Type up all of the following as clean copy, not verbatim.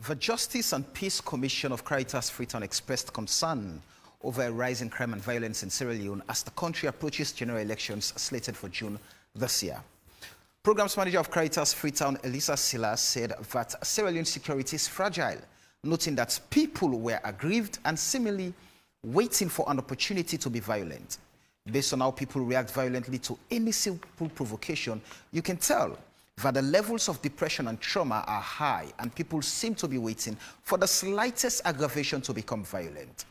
The Justice and Peace Commission of Caritas Freetown expressed concern over a rise in crime and violence in Sierra Leone as the country approaches general elections slated for June this year. Programs Manager of Caritas Freetown, Elisa Silla, said that Sierra Leone security is fragile, noting that people were aggrieved and seemingly waiting for an opportunity to be violent. Based on how people react violently to any simple provocation, you can tell that the levels of depression and trauma are high and people seem to be waiting for the slightest aggravation to become violent.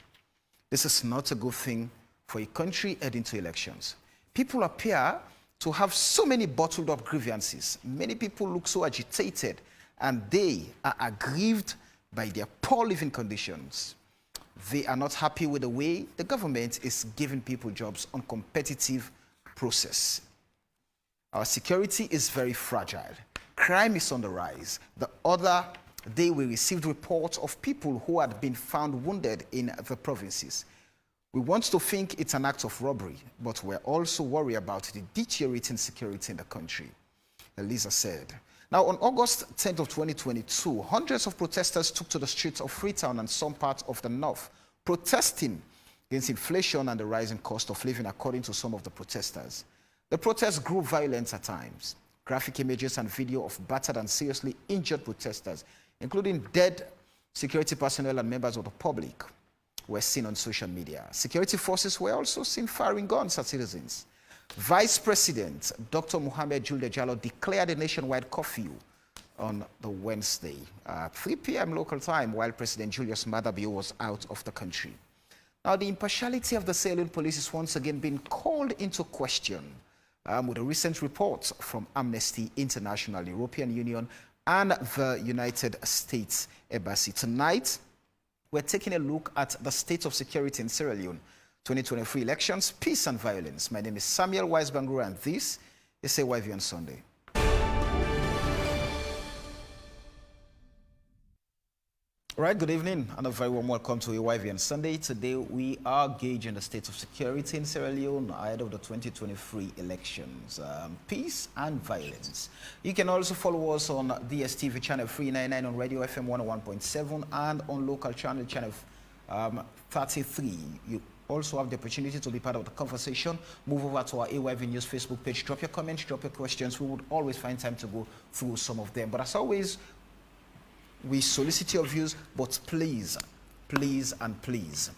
This is not a good thing for a country heading to elections. People appear to have so many bottled up grievances. Many people look so agitated and they are aggrieved by their poor living conditions. They are not happy with the way the government is giving people jobs on competitive process. Our security is very fragile. Crime is on the rise. The other day we received reports of people who had been found wounded in the provinces. We want to think it's an act of robbery, but we're also worried about the deteriorating security in the country, Elisa said. Now, on August 10th of 2022, hundreds of protesters took to the streets of Freetown and some parts of the north, protesting against inflation and the rising cost of living, according to some of the protesters. The protests grew violent at times. Graphic images and video of battered and seriously injured protesters, including dead security personnel and members of the public, were seen on social media. Security forces were also seen firing guns at citizens. Vice President Dr. Mohamed Julde Jallo declared a nationwide curfew on the Wednesday, 3 p.m. local time, while President Julius Maada Bio was out of the country. Now, the impartiality of the Sierra Leone police is once again being called into question with a recent report from Amnesty International, European Union, and the United States Embassy. Tonight, we're taking a look at the state of security in Sierra Leone, 2023 elections, peace and violence. My name is Samuel Wise-Bangura, and this is AYV on Sunday. All right, good evening and a very warm welcome to AYV on Sunday. Today we are gauging the state of security in Sierra Leone ahead of the 2023 elections, peace and violence. You can also follow us on DSTV channel 399 on Radio FM 101.7 and on local channel 33. You also have the opportunity to be part of the conversation. Move over to our AYV News Facebook page. Drop your comments, drop your questions. We would always find time to go through some of them. But as always, we solicit your views, but please, please, and please,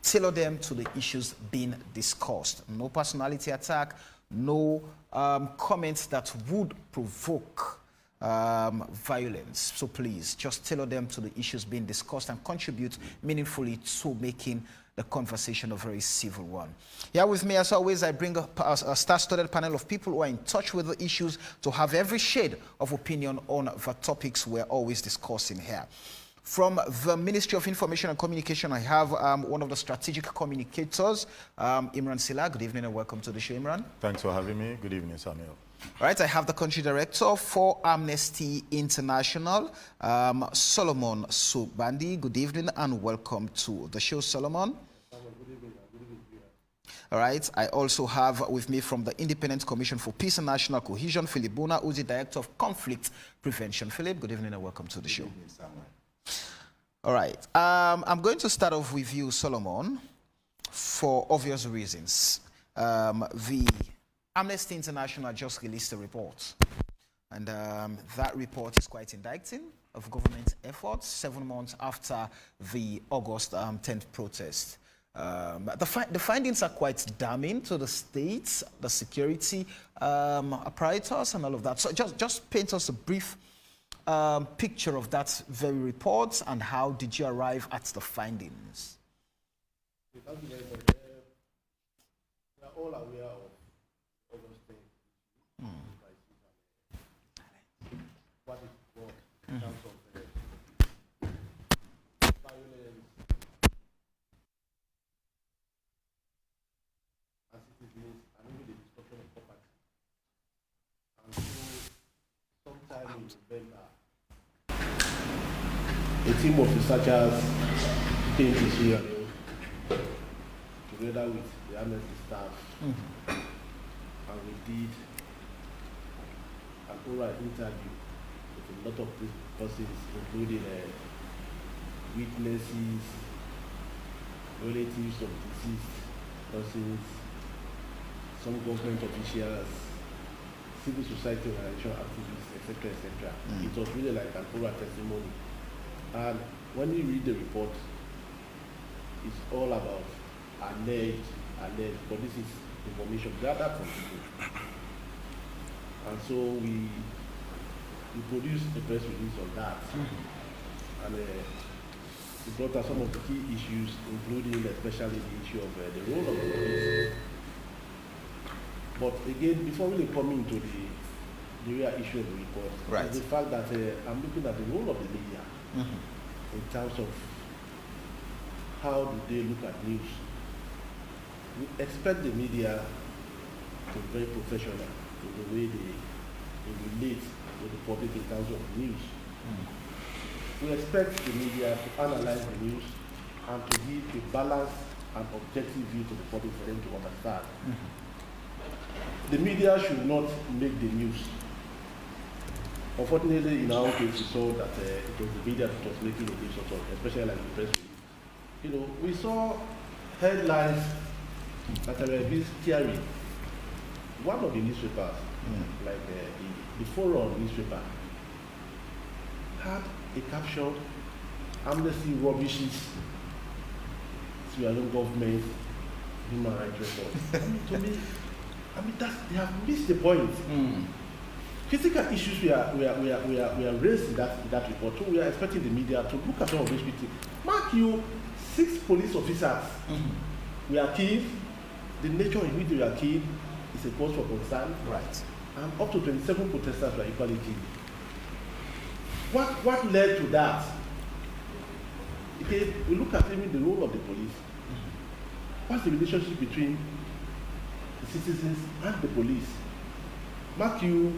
tailor them to the issues being discussed. No personality attack, no comments that would provoke violence. So please, just tailor them to the issues being discussed and contribute meaningfully to making the conversation a very civil one. Here with me, as always, I bring a star-studded panel of people who are in touch with the issues to have every shade of opinion on the topics we're always discussing here. From the Ministry of Information and Communication, I have one of the strategic communicators, Imran Silla. Good evening and welcome to the show, Imran. Thanks for having me. Good evening, Samuel. All right, I have the country director for Amnesty International, Solomon Subandi. Good evening and welcome to the show, Solomon. All right, I also have with me from the Independent Commission for Peace and National Cohesion, Philip Buna, who's the Director of Conflict Prevention. Philip, good evening and welcome to the show. All right, I'm going to start off with you, Solomon, for obvious reasons. The Amnesty International just released a report, and that report is quite indicting of government efforts 7 months after the August 10th protest. The findings are quite damning to the states, the security apparatus, and all of that. So just paint us a brief picture of that very report, and how did you arrive at the findings? We are all aware of what it brought in terms of violence and citizens, and even the destruction of property. And so, sometime in November, a team of researchers came to Sierra Leone together with the Amnesty staff, and we did an oral interview with a lot of persons, including witnesses, relatives of deceased persons, some government officials, civil society organization activists, etc., etc. It was really like an oral testimony. And when you read the report, it's all about alleged, but this is information gathered from people. And so we produced a press release on that. And we brought out some of the key issues, including especially the issue of the role of the police. But again, before really coming to the real issue of the report, right, is the fact that I'm looking at the role of the media in terms of how do they look at news. We expect the media to be very professional in the way they relate with the public in terms of news. We expect the media to analyze the news and to give a balanced and objective view to the public for them to understand. The media should not make the news. Unfortunately, in our case, we saw that it was the media that was making the news, especially like the press release. You know, we saw headlines that were a bit scary. One of the newspapers, like the Forum newspaper, had a caption, "Amnesty rubbishes Sierra Leone government human rights report." To me, they have missed the point. Critical issues were raised in that report. So we are expecting the media to look at some of these things. Mark you, 6 police officers were killed. The nature in which they were killed is a cause for concern. Right. And up to 27 protesters were equally killed. What led to that? Okay, we look at even the role of the police. What's the relationship between the citizens and the police? Mark you,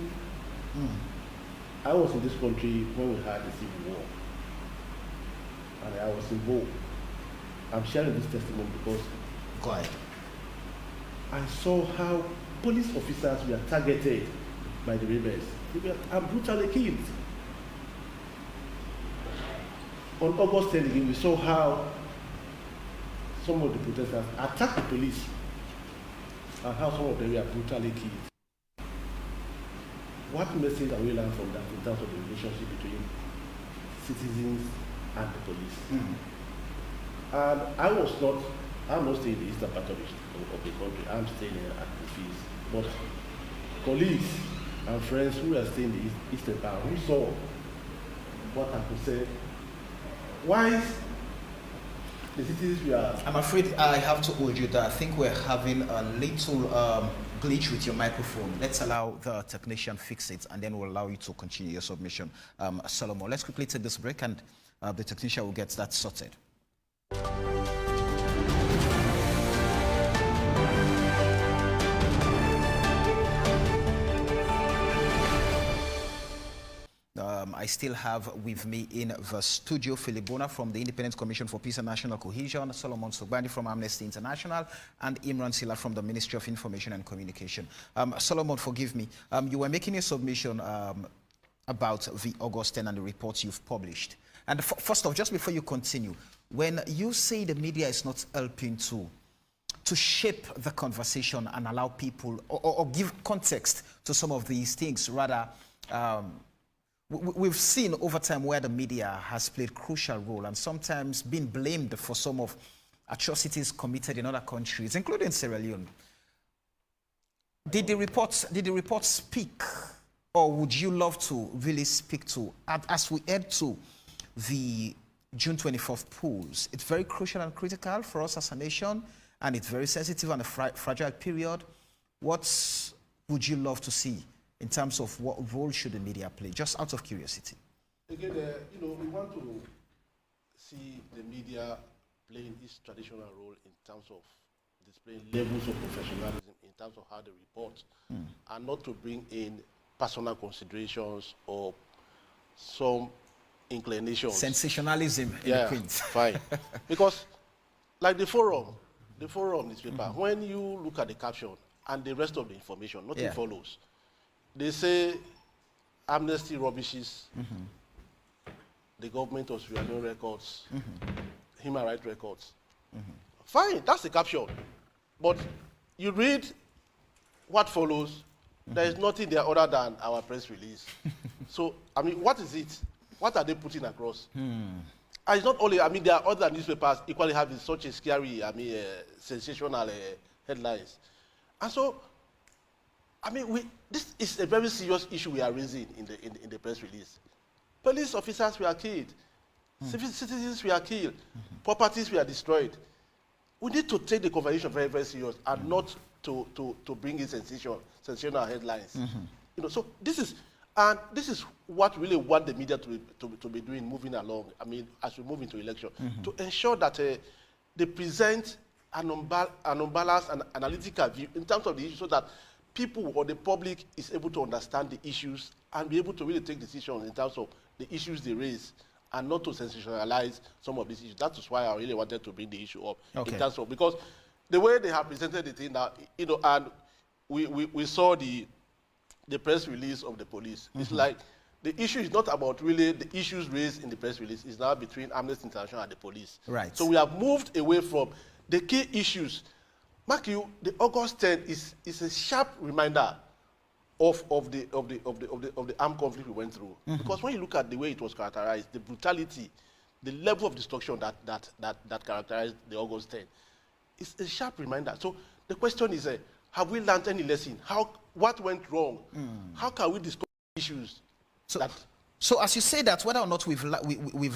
I was in this country when we had the Civil War, and I was involved. I'm sharing this testimony because Go ahead. I saw how police officers were targeted by the rebels. They were brutally killed. On August 10, again, we saw how some of the protesters attacked the police and how some of them were brutally killed. What message are we learning from that in terms of the relationship between citizens and the police? And I'm not staying in the eastern part of the country. I'm staying at the fees. But colleagues and friends who are staying in the eastern part, who saw what I could say, why the citizens were... I'm afraid I have to hold you there. I think we're having a little glitch with your microphone. Let's allow the technician fix it, and then we'll allow you to continue your submission. Solomon, let's quickly take this break, and the technician will get that sorted. I still have with me in the studio Philip Bona from the Independent Commission for Peace and National Cohesion, Solomon Sogbani from Amnesty International, and Imran Silla from the Ministry of Information and Communication. Solomon, forgive me. You were making a submission about the August 10 and the reports you've published. And first off, just before you continue, when you say the media is not helping to shape the conversation and allow people or give context to some of these things, rather, we've seen over time where the media has played a crucial role and sometimes been blamed for some of atrocities committed in other countries, including Sierra Leone. Did the report speak, or would you love to really speak to, as we head to the June 24th polls? It's very crucial and critical for us as a nation, and it's very sensitive and a fragile period. What would you love to see in terms of what role should the media play, just out of curiosity? Again, we want to see the media playing its traditional role in terms of displaying levels of professionalism in terms of how they report, and not to bring in personal considerations or some inclinations. Sensationalism in the print. Fine. Because, like the Forum newspaper, when you look at the caption and the rest of the information, nothing follows. They say Amnesty rubbishes the government was reviewing records, human rights records. Fine, that's the caption. But you read what follows, there is nothing there other than our press release. So, I mean, what is it? What are they putting across? And it's not only, I mean, there are other newspapers equally having such a scary, I mean, sensational headlines. And so, I mean, this is a very serious issue we are raising in the press release. Police officers were killed. Citizens were killed. Properties were destroyed. We need to take the conversation very, very serious and not to bring in sensational headlines. You know, so this is what really want the media to be doing, moving along. I mean, as we move into election, to ensure that they present an unbalanced and analytical view in terms of the issue, so that people or the public is able to understand the issues and be able to really take decisions in terms of the issues they raise, and not to sensationalize some of these issues. That is why I really wanted to bring the issue up in terms of, because the way they have presented the thing now, you know, and we saw the press release of the police. It's like the issue is not about really the issues raised in the press release. It's now between Amnesty International and the police. Right. So we have moved away from the key issues. Mark you, the August 10 is a sharp reminder of the armed conflict we went through. Because when you look at the way it was characterized, the brutality, the level of destruction that characterized the August 10, it's a sharp reminder. So the question is, have we learned any lesson? What went wrong? How can we discuss issues? So as you say that, whether or not we've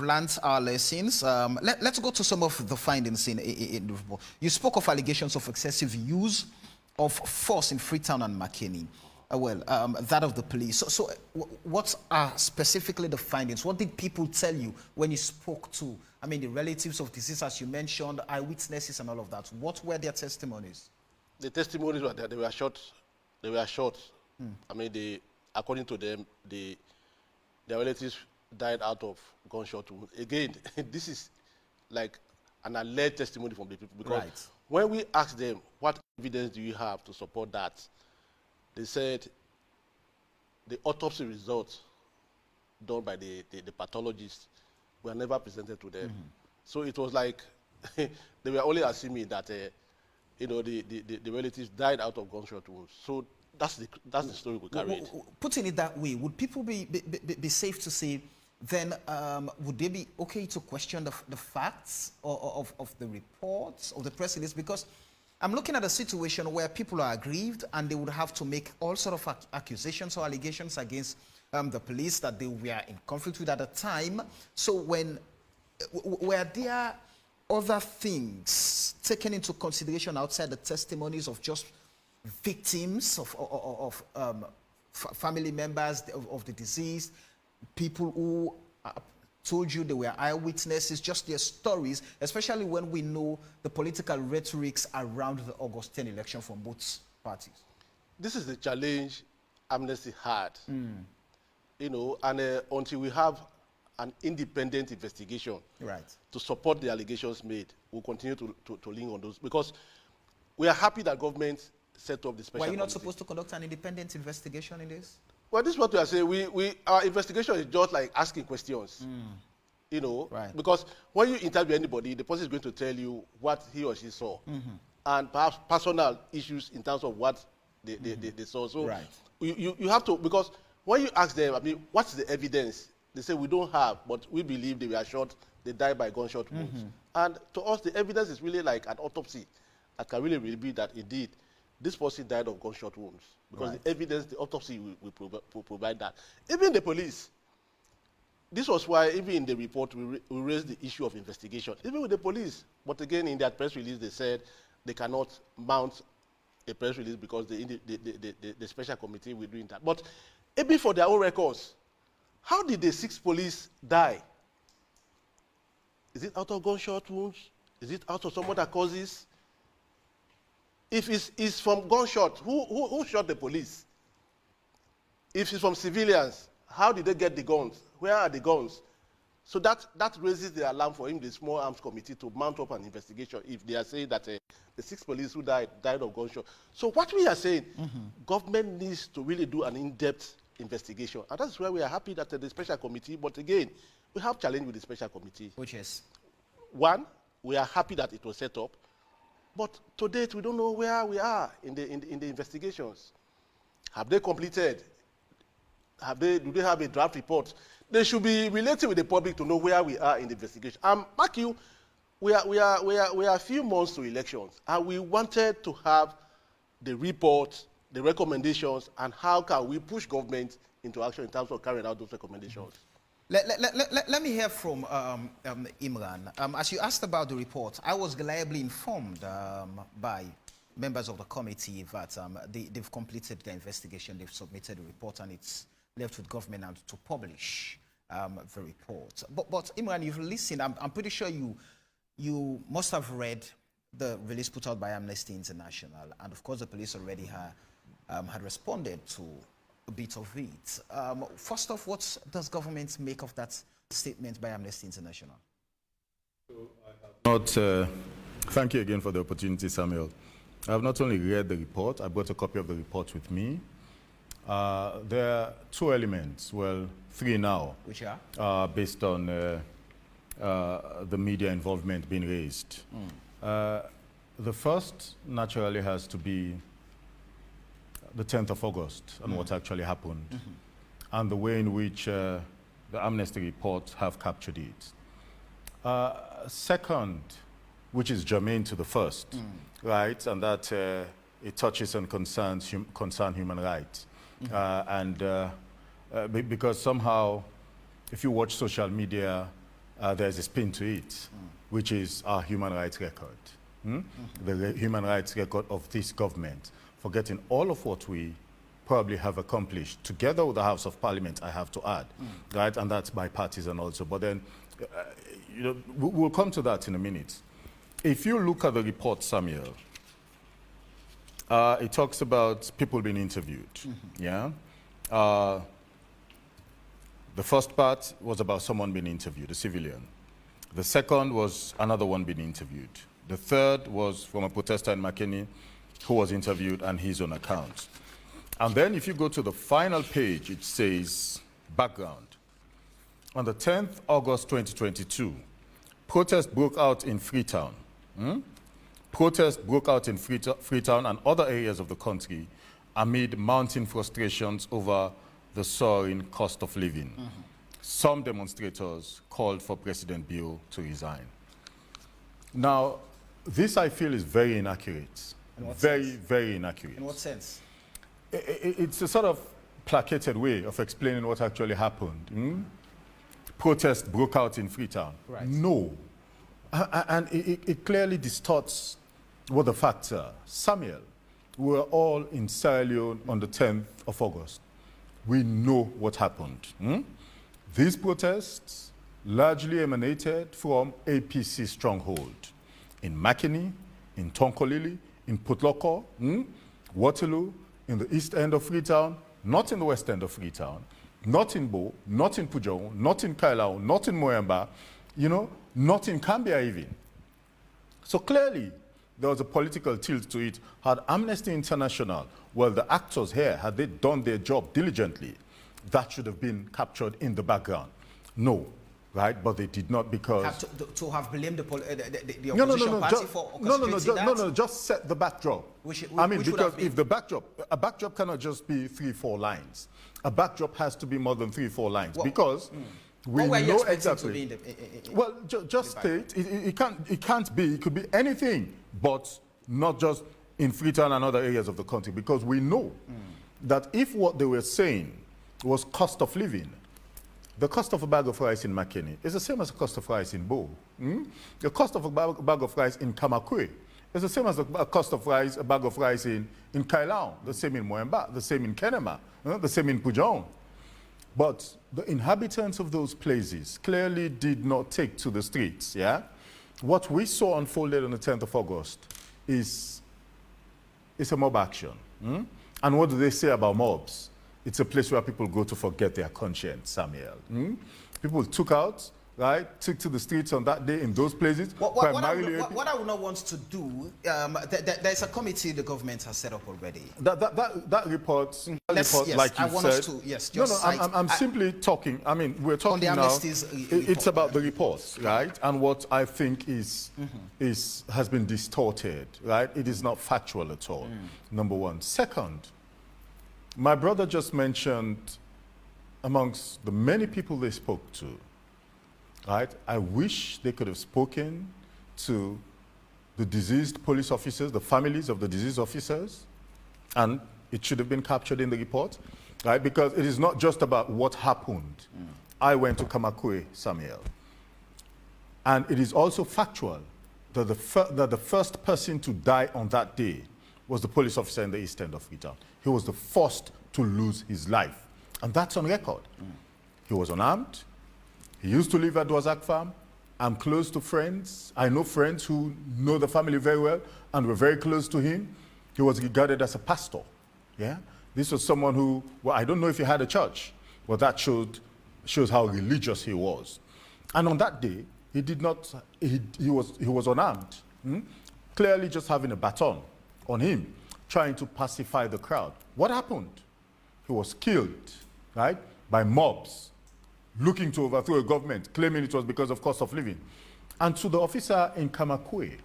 learned our lessons, let's go to some of the findings in the report. You spoke of allegations of excessive use of force in Freetown and Makeni. That of the police. So what are specifically the findings? What did people tell you when you spoke to, I mean, the relatives of deceased, as you mentioned, eyewitnesses and all of that? What were their testimonies? The testimonies were that they were shot. They were shot. I mean, according to them, their relatives died out of gunshot wounds. Again, this is like an alleged testimony from the people, because when we asked them, what evidence do you have to support that? They said the autopsy results done by the pathologists were never presented to them. So it was like they were only assuming that you know, the relatives died out of gunshot wounds. So that's the story we carried. Putting it that way, would people be safe to say, then would they be okay to question the facts of the reports of the press release? Because I'm looking at a situation where people are aggrieved and they would have to make all sort of accusations or allegations against the police that they were in conflict with at the time. So were there other things taken into consideration outside the testimonies of just victims of family members of the deceased, people who told you they were eyewitnesses, just their stories, especially when we know the political rhetorics around the August 10 election from both parties? This is the challenge Amnesty had, you know, and until we have an independent investigation to support the allegations made, we'll continue to lean on those, because we are happy that government set up the special committee. Were you not committee. supposed to conduct an independent investigation in this? Well, this is what we are saying. Our investigation is just like asking questions, you know, because when you interview anybody, the person is going to tell you what he or she saw, and perhaps personal issues in terms of what they saw. So you have to, because when you ask them, I mean, what's the evidence? They say, we don't have, but we believe they were shot, they died by gunshot wounds. And to us, the evidence is really like an autopsy that can really reveal that indeed this person died of gunshot wounds. Because the evidence, the autopsy will provide that. Even the police, this was why even in the report we raised the issue of investigation, even with the police. But again, in that press release, they said they cannot mount a press release because the special committee will doing that. But even for their own records, how did the 6 police die? Is it out of gunshot wounds? Is it out of some other causes? If it's from gunshot, who shot the police? If it's from civilians, how did they get the guns? Where are the guns? So that raises the alarm for him, the small arms committee, to mount up an investigation if they are saying that the 6 police who died of gunshot. So what we are saying, government needs to really do an in-depth investigation. And that's why we are happy that the special committee, but again, we have challenge with the special committee. Which is? One, we are happy that it was set up, but to date, we don't know where we are in the investigations. Have they completed? Do they have a draft report? They should be related with the public to know where we are in the investigation. Mark you, we are a few months to elections, and we wanted to have the report, the recommendations, and how can we push government into action in terms of carrying out those recommendations. Let me hear from Imran. As you asked about the report, I was reliably informed by members of the committee that they've completed the investigation, they've submitted the report, and it's left with government now to publish the report. But Imran, you've listened. I'm pretty sure you must have read the release put out by Amnesty International, and of course the police already had responded to a bit of it. First off, what does government make of that statement by Amnesty International? Thank you again for the opportunity, Samuel. I have not only read the report, I brought a copy of the report with me. There are two elements, well, three now. Which are? Based on the media involvement being raised. The first, naturally, has to be the 10th of August and what actually happened, and the way in which the Amnesty report have captured it. Second, which is germane to the first, right, and that it touches and concerns human rights. Because somehow, if you watch social media, there's a spin to it, which is our human rights record. The human rights record of this government, forgetting all of what we probably have accomplished, together with the House of Parliament, I have to add, right? And that's bipartisan also. But then, you know, we'll come to that in a minute. If you look at the report, Samuel, it talks about people being interviewed, yeah? The first part was about someone being interviewed, a civilian. The second was another one being interviewed. The third was from a protester in Makeni who was interviewed on his own account. And then if you go to the final page, it says background. On the 10th August 2022, protest broke out in Freetown. Protest broke out in Freetown and other areas of the country amid mounting frustrations over the soaring cost of living. Some demonstrators called for President Bill to resign. Now, this I feel is very inaccurate. Very inaccurate. In what sense? It's a sort of placated way of explaining what actually happened. Protest broke out in Freetown. Right. No. And it clearly distorts what the facts are. Samuel, we were all in Sierra Leone on the 10th of August. We know what happened. These protests largely emanated from APC stronghold in Makeni, in Tonkolili, in Putloko, Waterloo, in the east end of Freetown, not in the west end of Freetown, not in Bo, not in Pujong, not in Kailao, not in Moyamba, you know, not in Cambia even. So clearly, there was a political tilt to it. Had Amnesty International, well, the actors here, had they done their job diligently, that should have been captured in the background. No, right? But they did not because... To have blamed the opposition party for orchestrating that? No, just set the backdrop. Because if the backdrop, a backdrop cannot just be 3-4 lines. A backdrop has to be more than 3-4 lines because... We know exactly. Well, just state it can't be. It could be anything, but not just in Freetown and other areas of the country, because we know that if what they were saying was cost of living, the cost of a bag of rice in Makeni is the same as the cost of rice in Bo. The cost of a bag of rice in Kamakwe is the same as the cost of rice, a bag of rice in Kailao, the same in Moyamba, the same in Kenema, the same in Pujong. But the inhabitants of those places clearly did not take to the streets, yeah? What we saw unfolded on the 10th of August is a mob action. And what do they say about mobs? It's a place where people go to forget their conscience, Samuel. People took out right, took to the streets on that day in those places. What I would not want to do, there's a committee the government has set up already. That report, like you said. I'm simply talking. I mean, we're talking now. It's about the reports, right? And what I think has been distorted, right? It is not factual at all. Number one. Second, my brother just mentioned amongst the many people they spoke to. Right? I wish they could have spoken to the deceased police officers, the families of the deceased officers, and it should have been captured in the report, right? Because it is not just about what happened. I went to Kamakwe, Samuel, and it is also factual that the first person to die on that day was the police officer in the east end of Freetown. He was the first to lose his life, and that's on record. He was unarmed. He used to live at Dwazak Farm. I'm close to friends. I know friends who know the family very well and were very close to him. He was regarded as a pastor. Yeah? This was someone who, well, I don't know if he had a church, but that shows how religious he was. And on that day, he was unarmed. Clearly just having a baton on him, trying to pacify the crowd. What happened? He was killed, right, by mobs, looking to overthrow a government, claiming it was because of cost of living. And to the officer in Kamakwe,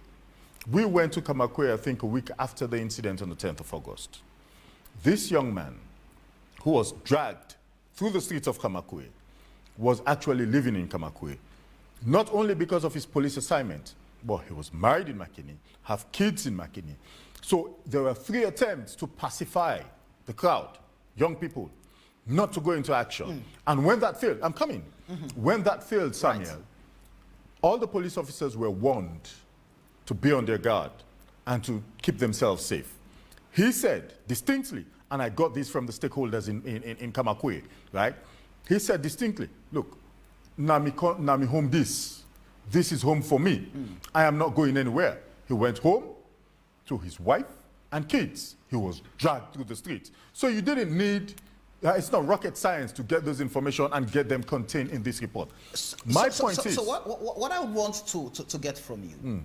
we went to Kamakwe, I think, a week after the incident on the 10th of August. This young man, who was dragged through the streets of Kamakwe, was actually living in Kamakwe, not only because of his police assignment, but he was married in Makini, have kids in Makini. So there were 3 attempts to pacify the crowd, young people, not to go into action. And when that failed, I'm coming. When that failed, Samuel, all the police officers were warned to be on their guard and to keep themselves safe. He said distinctly, and I got this from the stakeholders in Kamakwe, right? He said distinctly, look, Nami home this is home for me. I am not going anywhere. He went home to his wife and kids. He was dragged through the streets. So you didn't need, it's not rocket science to get those information and get them contained in this report. My point is... So what I want to get from you,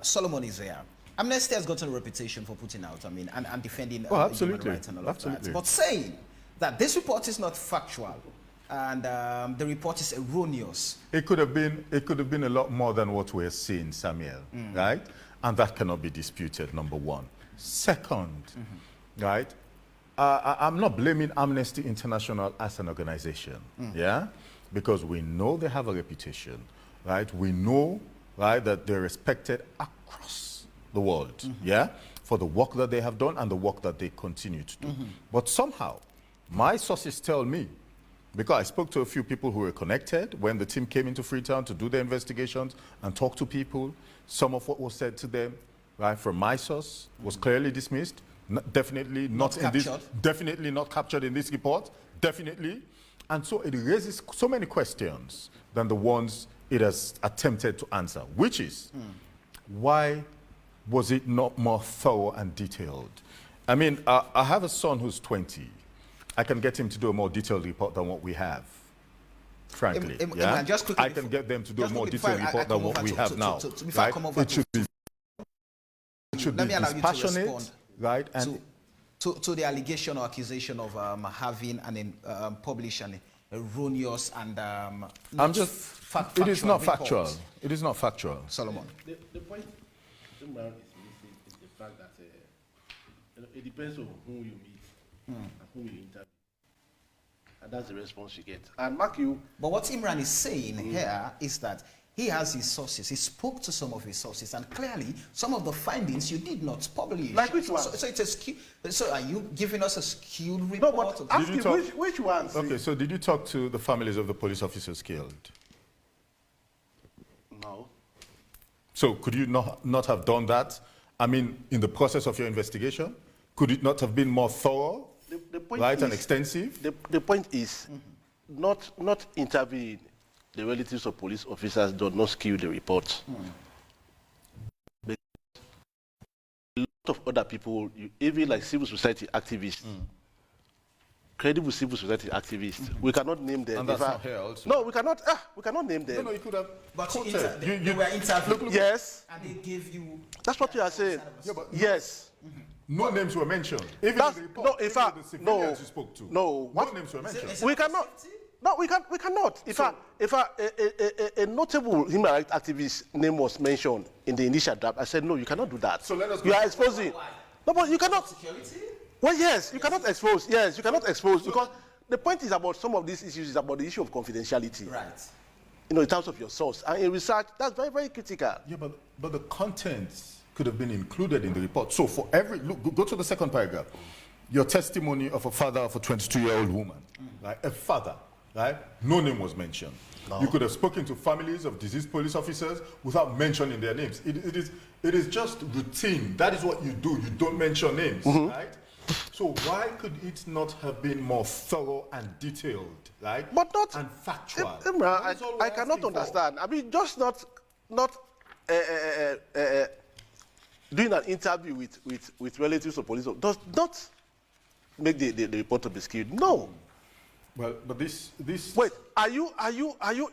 Solomon is there. Amnesty has gotten a reputation for putting out, and defending human rights and all of that. But saying that this report is not factual and the report is erroneous. It could have been a lot more than what we're seeing, Samuel, right? And that cannot be disputed, number one. Second, right? I'm not blaming Amnesty International as an organization, yeah? Because we know they have a reputation, right? We know, right, that they're respected across the world, yeah? For the work that they have done and the work that they continue to do. But somehow, my sources tell me, because I spoke to a few people who were connected when the team came into Freetown to do their investigations and talk to people, some of what was said to them, right, from my source was clearly dismissed. Definitely not in this, definitely not captured in this report, definitely. And so it raises so many questions than the ones it has attempted to answer, which is, why was it not more thorough and detailed? I mean, I have a son who's 20. I can get him to do a more detailed report than what we have, frankly. Yeah? Just quickly, I can get them to do a more detailed report than what we have now. It should be dispassionate, right? And to the allegation or accusation of having and published an erroneous and it is not factual. It is not factual. Solomon. The point is the fact that it depends on whom you meet and whom you interview. And that's the response you get. And mark you. But what Imran is saying here is that he has his sources. He spoke to some of his sources, and clearly some of the findings you did not publish. Like which one? So it's a skewed. So are you giving us a skewed report? No, but ask you which ones? Okay, so did you talk to the families of the police officers killed? No. So could you not have done that? I mean, in the process of your investigation, could it not have been more thorough, the point right, is, and extensive? The point is not interviewing the relatives of police officers does not skew the report. But a lot of other people, even like civil society activists, credible civil society activists. We cannot name them. And that's not here also. No, we cannot name them. No, you could have. But they were interviewed. Yes. And they gave you. That's what you are saying. Yeah, but yes. No names were mentioned. Even That's, in the report, no, in fact, the civilians you spoke to. No. No names were mentioned. We cannot. No, we cannot. If a notable human rights activist name was mentioned in the initial draft, I said no, you cannot do that. So let us. You are exposing. Why? No, but you cannot. Security? Well, yes, you cannot expose. Yes, you cannot expose because the point is about some of these issues is about the issue of confidentiality. Right. You know, in terms of your source and in research, that's very, very critical. Yeah, but the contents could have been included in the report. So for every go to the second paragraph. Your testimony of a father of a 22-year-old woman, right? A father, right? No name was mentioned. No. You could have spoken to families of deceased police officers without mentioning their names. It is just routine. That is what you do. You don't mention names, right? So why could it not have been more thorough and detailed, right? But not and factual. I cannot understand. I mean, just not doing an interview with relatives of police does not make the report to be skewed. No. Well, but this. Wait, are you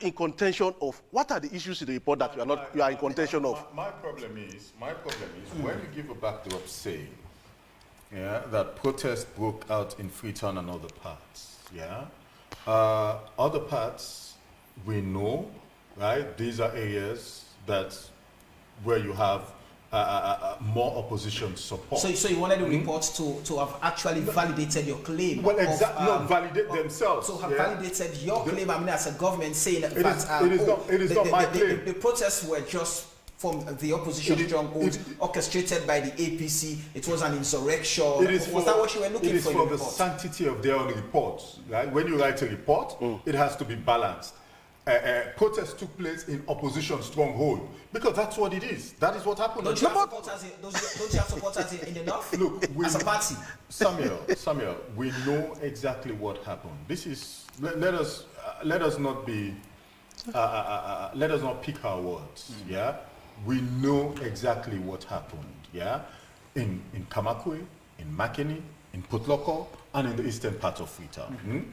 in contention of what are the issues in the report that you are in contention of? My problem is when you give a backdrop saying, that protest broke out in Freetown and other parts. Other parts we know, right? These are areas where you have more opposition support. So you wanted the reports to have actually validated your claim. Well, exactly. Validate themselves. So have validated your claim. I mean, as a government saying that it is not my claim. The protests were just from the opposition stronghold, orchestrated by the APC. It was an insurrection. Was that what you were looking for? It is for the sanctity of their own reports. Right? When you write a report, it has to be balanced. Protests took place in opposition stronghold because that's what it is. That is what happened. Don't you have supporters in the north? Look, as a party. Samuel, we know exactly what happened. This is let us not be let us not pick our words. Yeah, we know exactly what happened. Yeah, in Kamakwe, in Makeni, in Putloko, and in the eastern part of Freetown.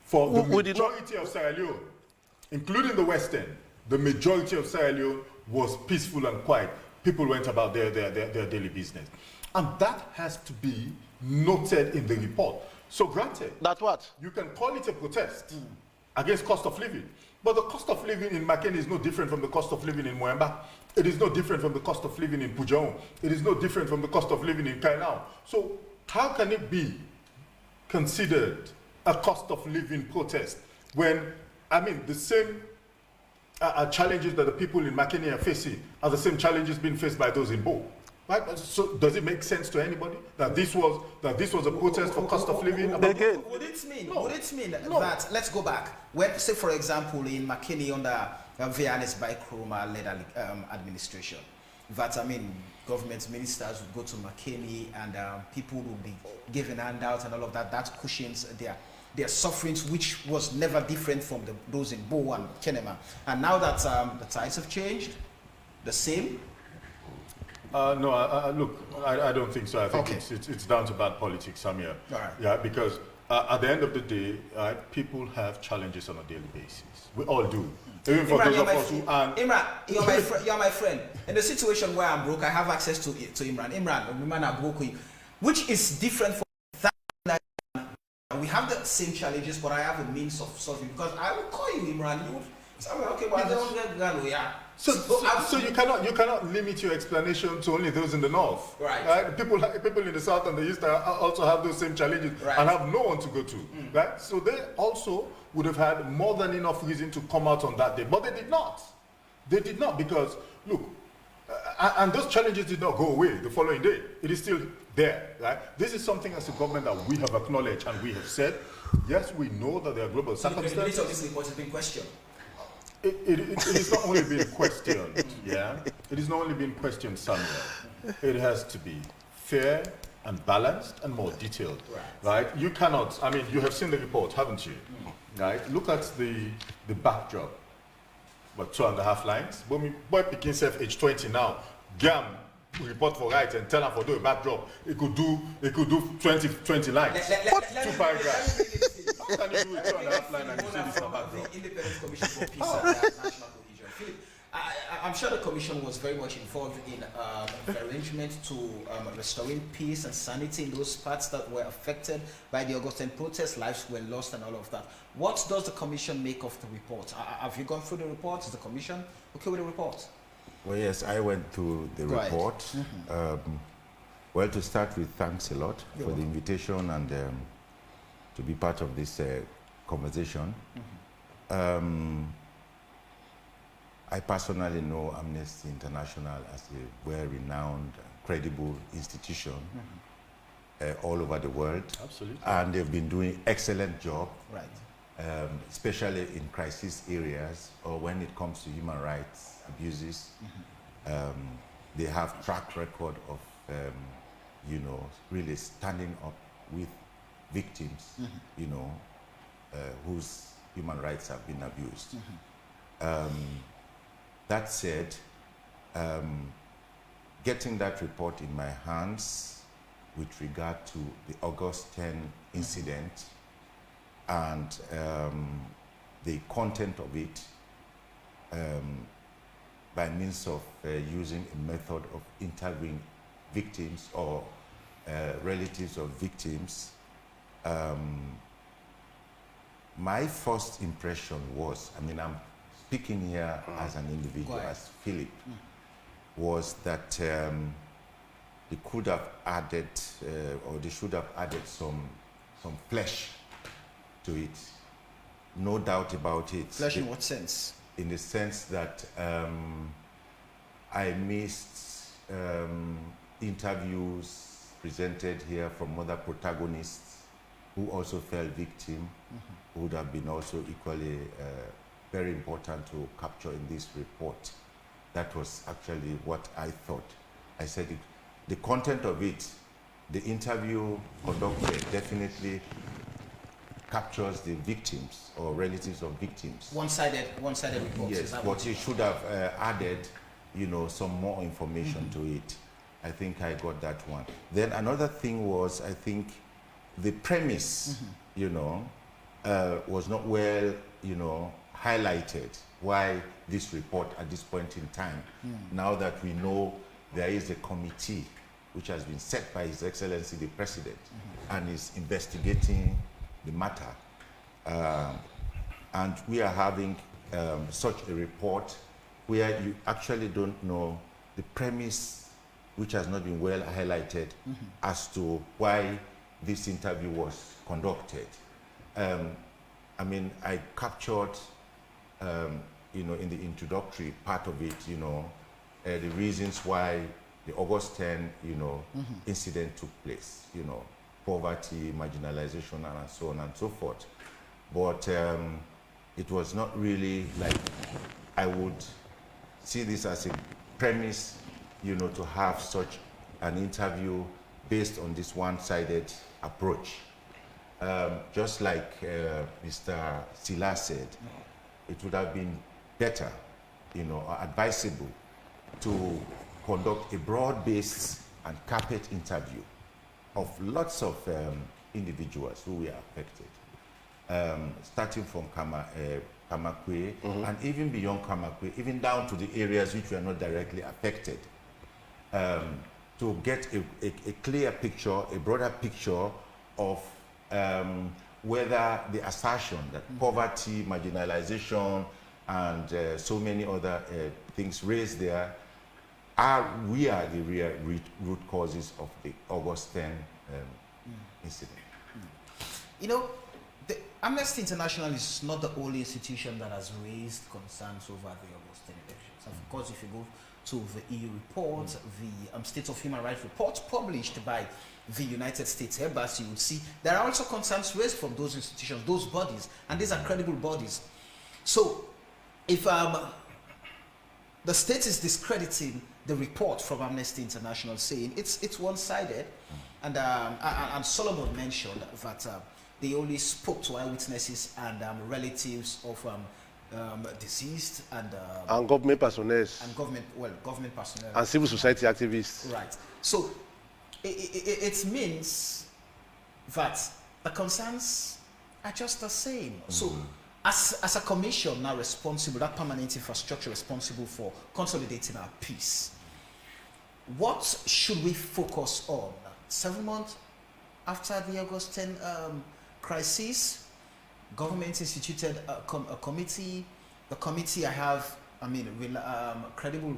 For the majority of Sierra Leone, including the Western, the majority of Sierra Leone was peaceful and quiet. People went about their daily business. And that has to be noted in the report. So granted, that's what? You can call it a protest against cost of living. But the cost of living in Makeni is no different from the cost of living in Moemba. It is no different from the cost of living in Pujaon. It is no different from the cost of living in Kainau. So how can it be considered a cost of living protest when, I mean, the same challenges that the people in Makeni are facing are the same challenges being faced by those in Bo? Right? So does it make sense to anybody that this was a protest for cost of living? Again, would it mean that, let's go back, when, say for example in Makeni under Vianney's Baikroma-led administration, that, I mean, government ministers would go to Makeni and people would be given handouts and all of that, that cushions their sufferings, which was never different from those in Bo and Kenema. And now that the tides have changed, the same? No, look, I don't think so. I think it's down to bad politics, Samir. All right. Yeah, because at the end of the day, people have challenges on a daily basis. We all do. Even for those of us who aren't. Imran, you're my friend. In the situation where I'm broke, I have access to Imran. Imran, I'm broke, which is different from that. We have the same challenges, but I have a means of solving. Because I will call you, Imran. You would say, okay, well, I don't get Gano, yeah. So you cannot limit your explanation to only those in the north. Right. People in the south and the east also have those same challenges and have no one to go to. Right. So they also would have had more than enough reason to come out on that day, but they did not. They did not because look, and those challenges did not go away the following day. It is still there. Right. This is something as a government that we have acknowledged and we have said, yes, we know that there are global circumstances. The credibility of this report has been questioned. It is not only being questioned, yeah? It is not only being questioned somewhere. It has to be fair and balanced and more detailed, right? You cannot, I mean, you have seen the report, haven't you? Right? Look at the backdrop. What, 2.5 lines? Boy picking self age 20 now. Gam, report for rights and tell them for do a backdrop, it could do 20 lines. 2 paragraphs. How can you do it 2.5 lines and you say this is a backdrop? The Independent Commission for Peace and National Cohesion. Philip, I'm sure the Commission was very much involved in the arrangement to restoring peace and sanity in those parts that were affected by the August 10 protests. Lives were lost and all of that. What does the Commission make of the report? Have you gone through the report? Is the Commission okay with the report? Well, yes, I went through the report. Well, to start with, thanks a lot for the invitation and to be part of this conversation. I personally know Amnesty International as a well-renowned, credible institution all over the world. Absolutely. And they've been doing excellent job, Right. especially in crisis areas or when it comes to human rights abuses. They have track record of, you know, really standing up with victims, you know, whose human rights have been abused. That said, getting that report in my hands with regard to the August 10 incident and the content of it, by means of using a method of interviewing victims or relatives of victims, my first impression was, I mean, I'm speaking here as an individual, as Philip, was that they could have added, or they should have added some flesh to it. No doubt about it. Flesh in what sense? In the sense that I missed interviews presented here from other protagonists who also fell victim, who would have been also equally very important to capture in this report. That was actually what I thought. I said the content of it, the interview conducted definitely captures the victims or relatives of victims. One-sided reports. Yes, but it should have added, you know, some more information to it. I think I got that one. Then another thing was, I think, the premise, you know, was not well, you know, highlighted. Why this report at this point in time? Now that we know there is a committee which has been set by His Excellency the President and is investigating the matter, and we are having such a report where you actually don't know the premise, which has not been well highlighted, as to why this interview was conducted. I mean, I captured, you know, in the introductory part of it, you know, the reasons why the August 10, you know, incident took place, you know, poverty, marginalization, and so on and so forth. But it was not really like, I would see this as a premise, you know, to have such an interview based on this one-sided approach. Just like Mr. Sila said, it would have been better, you know, or advisable to conduct a broad-based and carpet interview of lots of individuals who were affected, starting from Kamakwe, and even beyond Kamakwe, even down to the areas which were not directly affected, to get a clear picture, a broader picture of whether the assertion that poverty, marginalization, and so many other things raised there we are the real root causes of the August 10 incident. You know, the Amnesty International is not the only institution that has raised concerns over the August 10 elections. Of course, if you go to the EU report, the State of Human Rights report published by the United States Embassy, you would see there are also concerns raised from those institutions, those bodies, and these are credible bodies. So, if the state is discrediting the report from Amnesty International, saying it's one-sided, and Solomon mentioned that they only spoke to eyewitnesses and relatives of deceased and government personnel government personnel and civil society activists. Right. So it means that the concerns are just the same. So as a commission now responsible, that permanent infrastructure responsible for consolidating our peace, what should we focus on? 7 months after the August 10 crisis, government instituted a committee. The committee, credible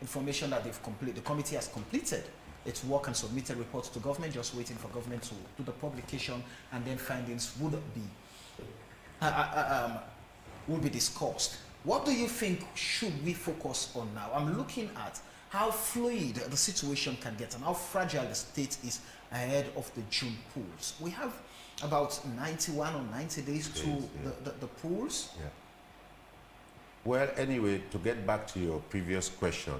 information that they've completed. The committee has completed its work and submitted reports to government, just waiting for government to do the publication, and then findings would be discussed. What do you think should we focus on now? I'm looking at how fluid the situation can get and how fragile the state is ahead of the June polls. We have about 91 or 90 days to the polls. Yeah. Well, anyway, to get back to your previous question,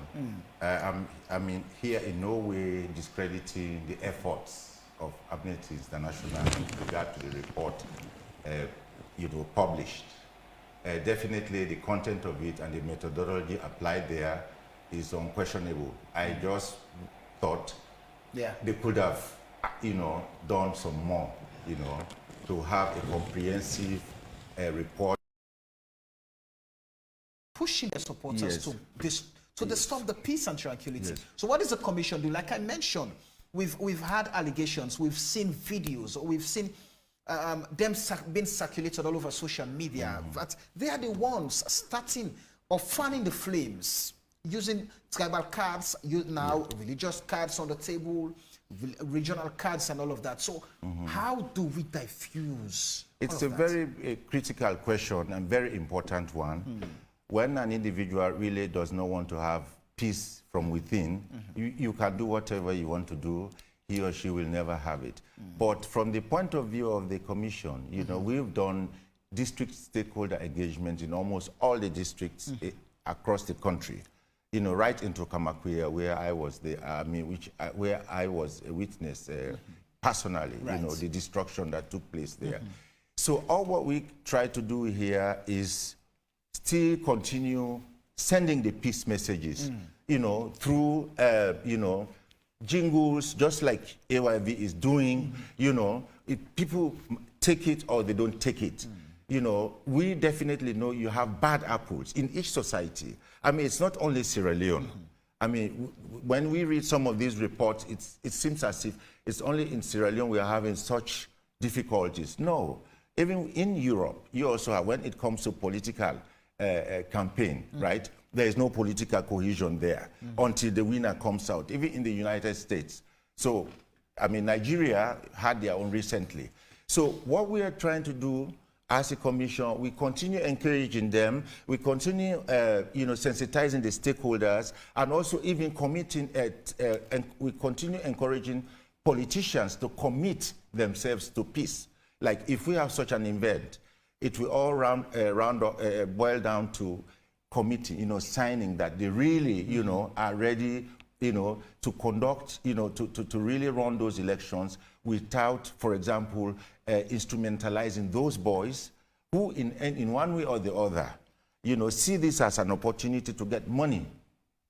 I mean, here in no way discrediting the efforts of Amnesty International in regard to the report, published. Definitely, the content of it and the methodology applied there is unquestionable. I just thought they could have, done some more, to have a comprehensive report. Pushing the supporters to disturb the peace and tranquility. So what does the commission do? Like I mentioned, we've had allegations, we've seen videos, we've seen them being circulated all over social media, but they are the ones starting or fanning the flames, using tribal cards, religious cards on the table, regional cards and all of that. So how do we diffuse? It's a very critical question and very important one. When an individual really does not want to have peace from within, you can do whatever you want to do, he or she will never have it. But from the point of view of the commission, we've done district stakeholder engagement in almost all the districts across the country. Right into Kamakuya, where I was where I was a witness personally, the destruction that took place there. So all what we try to do here is still continue sending the peace messages, through, jingles, just like AYV is doing, people take it or they don't take it. We definitely know you have bad apples in each society. I mean, it's not only Sierra Leone. I mean, when we read some of these reports, it seems as if it's only in Sierra Leone we are having such difficulties. No, even in Europe, you also have, when it comes to political campaign, right? There is no political cohesion there until the winner comes out, even in the United States. So, I mean, Nigeria had their own recently. So what we are trying to do as a commission, we continue encouraging them, we continue, sensitizing the stakeholders, and also even committing, and we continue encouraging politicians to commit themselves to peace. Like if we have such an event, it will all boil down to committing, signing that they really, are ready, to conduct, to really run those elections without, for example, instrumentalizing those boys who, in one way or the other, see this as an opportunity to get money,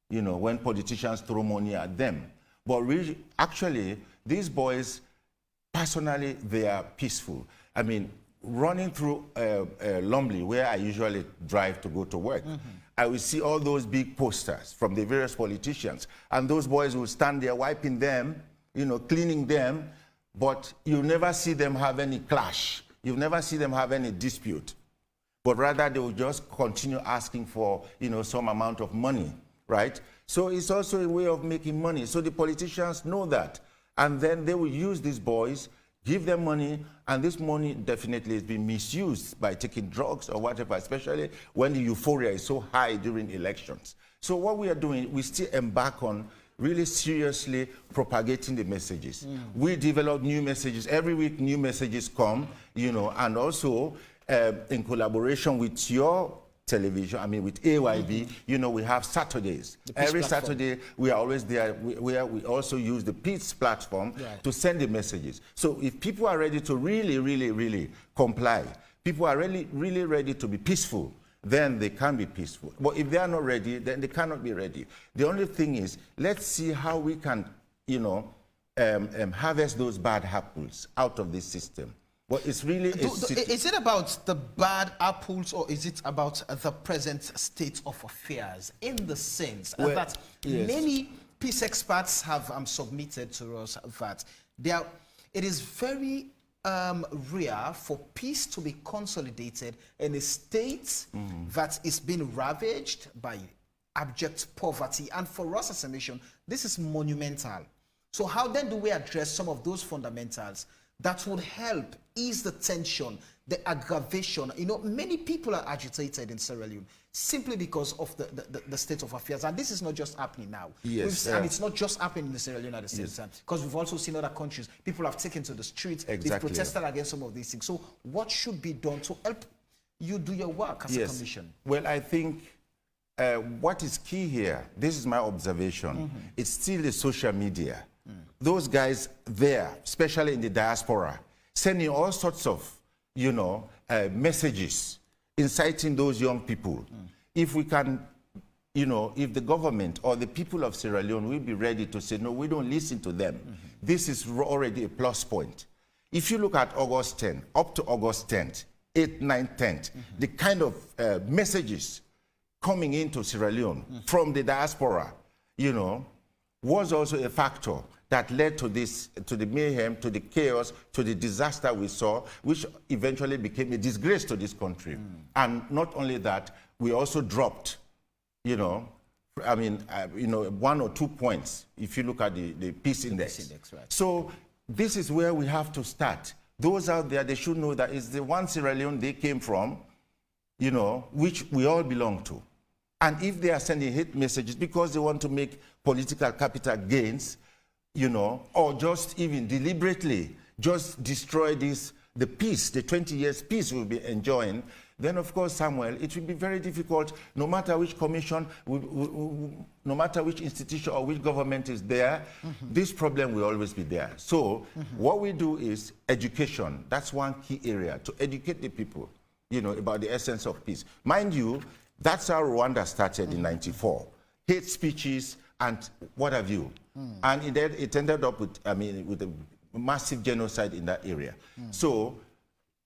when politicians throw money at them. But really, actually, these boys, personally, they are peaceful. I mean, running through Lumley, where I usually drive to go to work, I will see all those big posters from the various politicians, and those boys will stand there wiping them, cleaning them, but you never see them have any clash. You never see them have any dispute. But rather, they will just continue asking for, some amount of money, right? So it's also a way of making money. So the politicians know that. And then they will use these boys, give them money, and this money definitely is being misused by taking drugs or whatever, especially when the euphoria is so high during elections. So what we are doing, we still embark on really seriously propagating the messages. We develop new messages. Every week, new messages come, and also in collaboration with your television, I mean with AYV, we have Saturdays. Every Saturday, we are always there, where we also use the peace platform to send the messages. So if people are ready to really, really, really comply, people are really, really ready to be peaceful, then they can be peaceful. But if they are not ready, then they cannot be ready. The only thing is, let's see how we can, harvest those bad apples out of this system. Well, it's really... Is it about the bad apples, or is it about the present state of affairs, in the sense that many peace experts have submitted to us that it is very rare for peace to be consolidated in a state that is being ravaged by abject poverty. And for us as a nation, this is monumental. So how then do we address some of those fundamentals that would help ease the tension, the aggravation? Many people are agitated in Sierra Leone simply because of the state of affairs. And this is not just happening now. Yes. And it's not just happening in Sierra Leone at the same time. Because we've also seen other countries, people have taken to the streets, they've protested against some of these things. So what should be done to help you do your work as a commission? Well, I think what is key here, this is my observation, it's still the social media. Those guys there, especially in the diaspora, sending all sorts of, messages, inciting those young people. If we can, if the government or the people of Sierra Leone will be ready to say, no, we don't listen to them, this is already a plus point. If you look at August 10th, up to August 10th, 8th, 9th, 10th, the kind of messages coming into Sierra Leone from the diaspora, was also a factor that led to this, to the mayhem, to the chaos, to the disaster we saw, which eventually became a disgrace to this country. And not only that, we also dropped, 1 or 2 points, if you look at the peace index. Right. So this is where we have to start. Those out there, they should know that it's the one Sierra Leone they came from, which we all belong to. And if they are sending hate messages because they want to make political capital gains, or just even deliberately just destroy the peace, the 20 years peace we'll be enjoying, then of course, Samuel, it will be very difficult, no matter which commission, no matter which institution or which government is there, this problem will always be there. So what we do is education. That's one key area, to educate the people, about the essence of peace. Mind you, that's how Rwanda started in '94. Hate speeches and what have you. And it ended up with, with a massive genocide in that area. So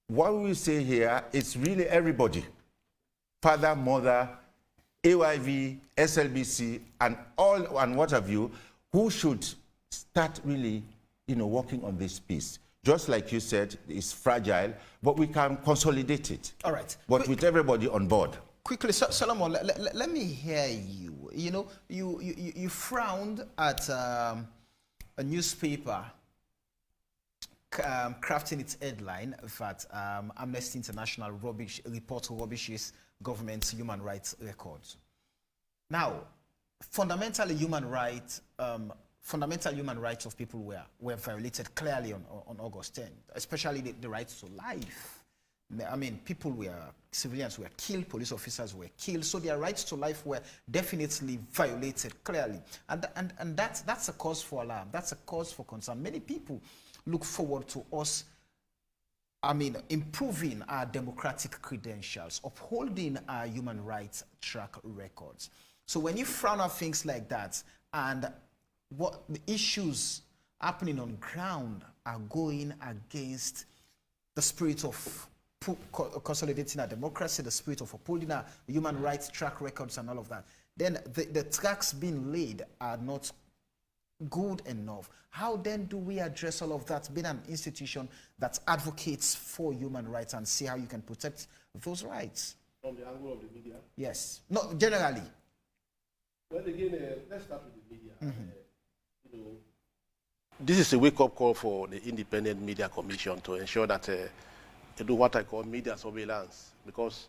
what we say here is really everybody, father, mother, AYV, SLBC, and what have you, who should start really, working on this peace. Just like you said, it's fragile, but we can consolidate it. All right. But with everybody on board. Quickly, Solomon, let me hear you. You frowned at a newspaper crafting its headline that Amnesty International report rubbishes government's human rights records. Now, fundamental human rights of people were violated clearly on August 10th, especially the right to life. Civilians were killed, police officers were killed, so their rights to life were definitely violated clearly. And that's a cause for alarm, that's a cause for concern. Many people look forward to us, improving our democratic credentials, upholding our human rights track records. So when you frown at things like that, and what the issues happening on ground are going against the spirit of consolidating our democracy, the spirit of upholding our human rights track records and all of that, then the tracks being laid are not good enough. How then do we address all of that, being an institution that advocates for human rights, and see how you can protect those rights? From the angle of the media? Yes. No, generally. Well, again, let's start with the media. This is a wake-up call for the Independent Media Commission to ensure that they do what I call media surveillance, because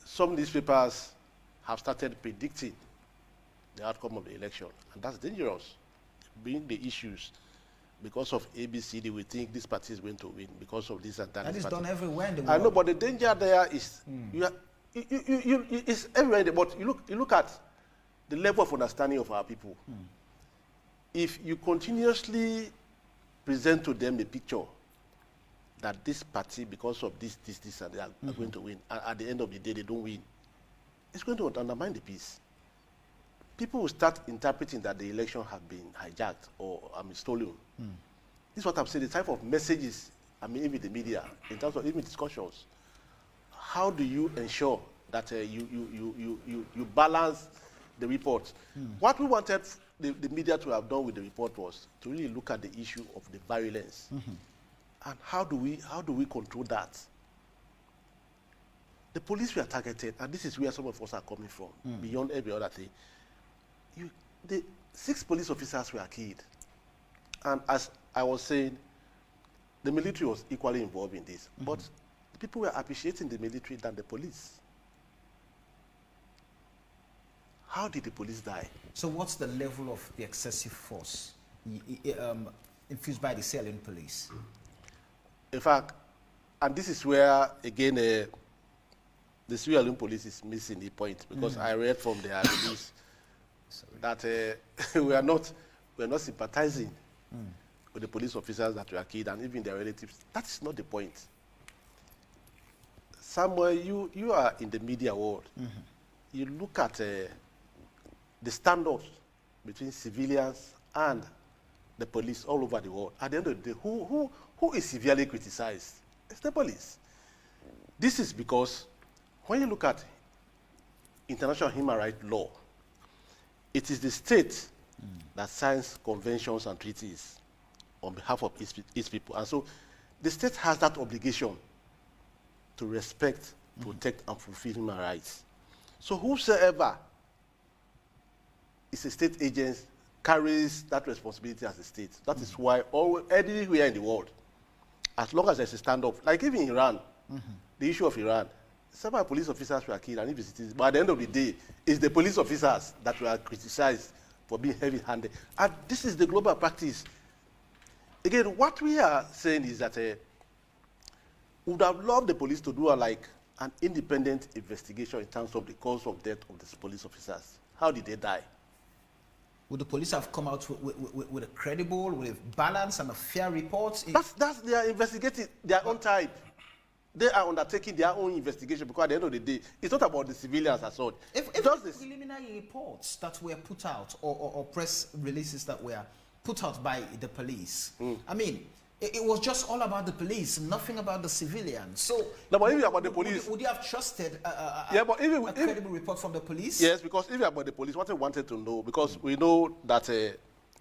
some newspapers have started predicting the outcome of the election, and that's dangerous. Bring the issues because of ABC, they will think this party is going to win because of this and that. That is done everywhere in the world. I know, but the danger there is it's everywhere. But you look at the level of understanding of our people. If you continuously present to them the picture that this party, because of this, and they are going to win, and at the end of the day, they don't win, it's going to undermine the peace. People will start interpreting that the election have been hijacked or stolen. This is what I'm saying, the type of messages, even the media, in terms of even discussions. How do you ensure that you balance the report? What we wanted the media to have done with the report was to really look at the issue of the violence. And how do we control that? The police were targeted, and this is where some of us are coming from, beyond every other thing. The 6 police officers were killed. And as I was saying, the military was equally involved in this. But people were appreciating the military than the police. How did the police die? So what's the level of the excessive force infused by the Sierra Leone police? In fact, and this is where, again, the Sierra Leone police is missing the point, because I read from their release that we are not sympathizing with the police officers that were killed and even their relatives. That is not the point. Samuel, you are in the media world. You look at the standoffs between civilians and the police all over the world. At the end of the day, who is severely criticized? It's the police. This is because when you look at international human rights law, it is the state that signs conventions and treaties on behalf of its people. And so the state has that obligation to respect, protect, and fulfill human rights. So whosoever is a state agent carries that responsibility as a state. That is why anywhere in the world, as long as there's a stand-up, like even Iran, the issue of Iran, several police officers were killed and even citizens, but at the end of the day, it's the police officers that were criticized for being heavy-handed. And this is the global practice. Again, what we are saying is that we would have loved the police to do an independent investigation in terms of the cause of death of the police officers. How did they die? Would the police have come out with a credible, with a balanced and a fair report? They are investigating their own type. They are undertaking their own investigation, because at the end of the day, it's not about the civilians as such. If the preliminary reports that were put out or press releases that were put out by the police, it was just all about the police, nothing about the civilians. So, no, but if about the police, would you have trusted a credible report from the police? Yes, because if about the police, what I wanted to know, because we know that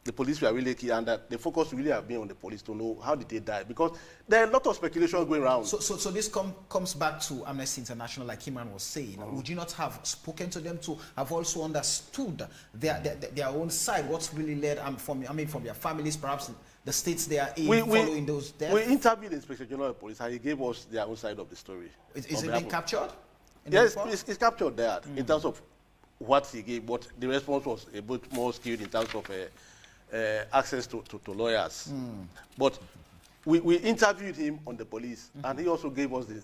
the police were really key, and that the focus really have been on the police to know how did they die, because there are a lot of speculation going around. So this comes back to Amnesty International, like Iman was saying. Would you not have spoken to them to have also understood their own side, what's really led from their families, perhaps the states they are in, following those deaths? We interviewed the Inspector General of Police, and he gave us their own side of the story. Is it being captured? Yes, it's captured there in terms of what he gave, but the response was a bit more skewed in terms of access to lawyers. But we interviewed him on the police, and he also gave us the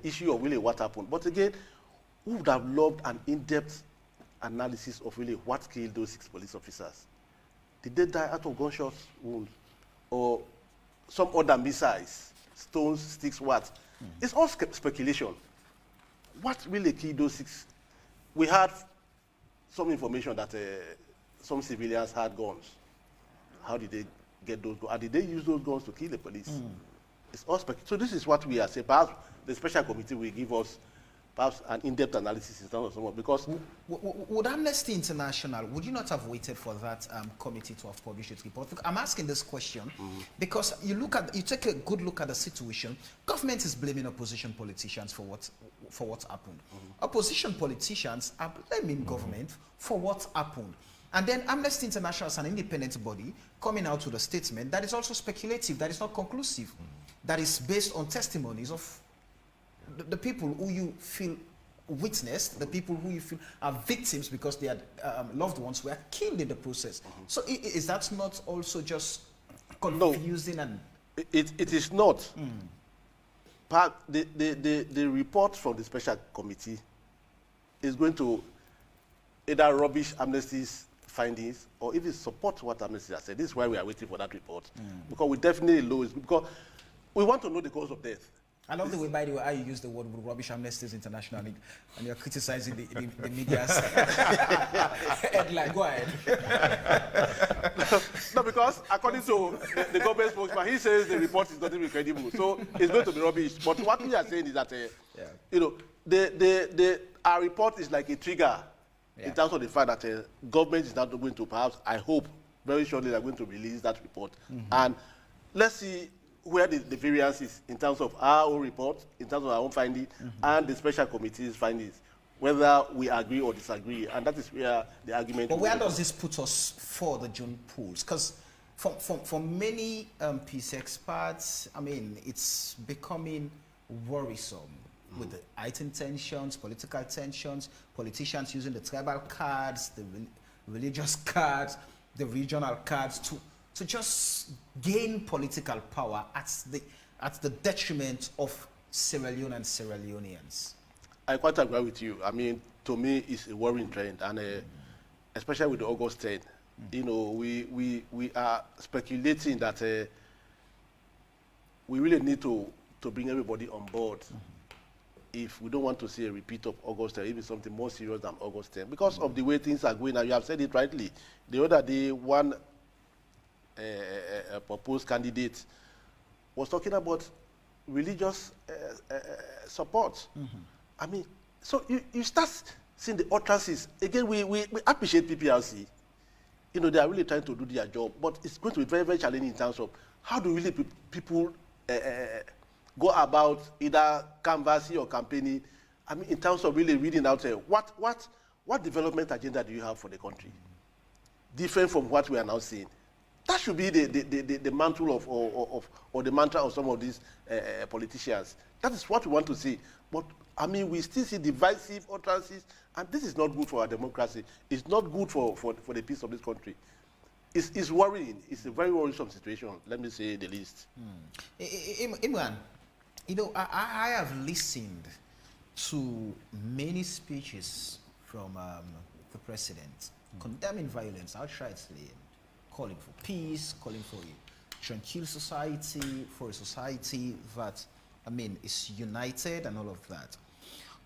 issue of really what happened. But again, we would have loved an in-depth analysis of really what killed those 6 police officers. Did they die out of gunshot wounds or some other missiles, stones, sticks, what? It's all speculation. What really killed those 6? We had some information that some civilians had guns. How did they get those guns? Did they use those guns to kill the police? It's all speculation. So this is what we are saying. Perhaps the special committee will give us perhaps an in-depth analysis in terms of someone, because... Would Amnesty International, would you not have waited for that committee to have published its report? Look, I'm asking this question because you take a good look at the situation. Government is blaming opposition politicians for what's happened. Opposition politicians are blaming government for what's happened. And then Amnesty International, as an independent body, coming out with a statement that is also speculative, that is not conclusive, that is based on testimonies of the people who you feel witnessed, the people who you feel are victims because their loved ones were killed in the process. So is that not also just confusing? No, and it is not. The report from the special committee is going to either rubbish Amnesty's findings or even support what Amnesty has said. This is why we are waiting for that report. Because we definitely lose, because we want to know the cause of death. I love the way, by the way, how you use the word rubbish Amnesty International and you're criticizing the media's headline. Go ahead. No, because according to the government spokesman, he says the report is not even credible. So it's going to be rubbish. But what we are saying is that, you know, our report is like a trigger in terms of the fact that government is not going to, perhaps, I hope, very shortly they're going to release that report. And let's see where the variance is in terms of our own report, in terms of our own finding, and the special committee's findings, whether we agree or disagree. And that is where the argument... But where does this put us for the June polls? Because for many peace experts, I mean, it's becoming worrisome with the heightened tensions, political tensions, politicians using the tribal cards, the religious cards, the regional cards to just gain political power at the detriment of Sierra Leone and Sierra Leoneans. I quite agree with you. I mean, to me, it's a worrying trend, and especially with the August 10, you know, we are speculating that we really need to bring everybody on board if we don't want to see a repeat of August 10, even something more serious than August 10, because of the way things are going. And you have said it rightly. The other day, one proposed candidate was talking about religious support. I mean, so you start seeing the utterances. Again, we appreciate PPRC. You know, they are really trying to do their job, but it's going to be very, very challenging in terms of how do really people go about either canvassing or campaigning. I mean, in terms of really reading out what development agenda do you have for the country, different from what we are now seeing. That should be the mantle of or the mantra of some of these politicians. That is what we want to see. But I mean, we still see divisive utterances, and this is not good for our democracy. It's not good for the peace of this country. It's worrying. It's a very worrisome situation, let me say the least. Imran, you know, I have listened to many speeches from the president condemning violence outrightly, calling for peace, calling for a tranquil society, for a society that, I mean, is united and all of that.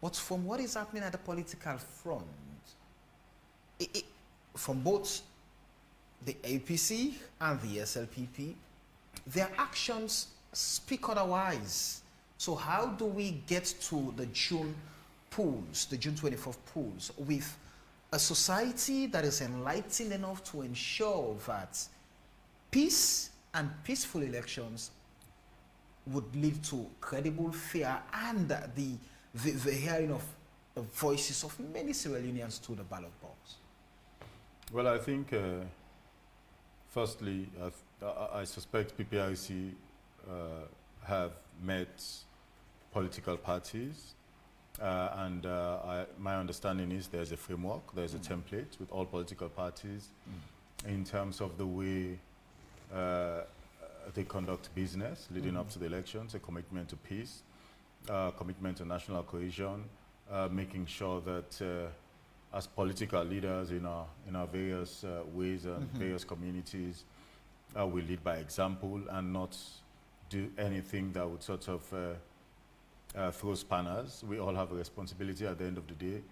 But from what is happening at the political front, from both the APC and the SLPP, their actions speak otherwise. So how do we get to the June polls, the June 24th polls, with a society that is enlightened enough to ensure that peace and peaceful elections would lead to credible, fair, and the hearing of the voices of many Sierra Leoneans to the ballot box? Well, I think, firstly, I suspect PPRC have met political parties, and my understanding is there's a framework, there's a template with all political parties in terms of the way they conduct business leading up to the elections, a commitment to peace, commitment to national cohesion, making sure that as political leaders in our various ways and various communities, we lead by example and not do anything that would sort of throw spanners. We all have a responsibility at the end of the day.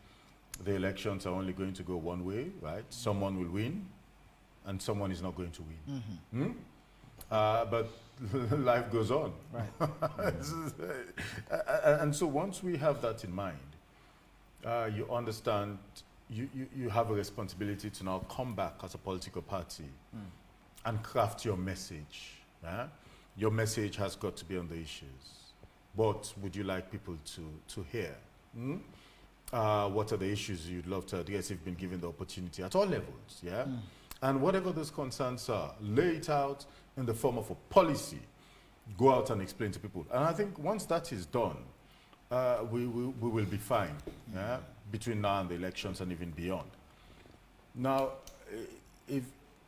The elections are only going to go one way, right? Someone will win and someone is not going to win. But life goes on. Right. And so once we have that in mind, you understand you have a responsibility to now come back as a political party and craft your message. Your message has got to be on the issues. What would you like people to hear? What are the issues you'd love to address if you've been given the opportunity at all levels? And whatever those concerns are, lay it out in the form of a policy. Go out and explain to people. And I think once that is done, we will be fine between now and the elections and even beyond. Now,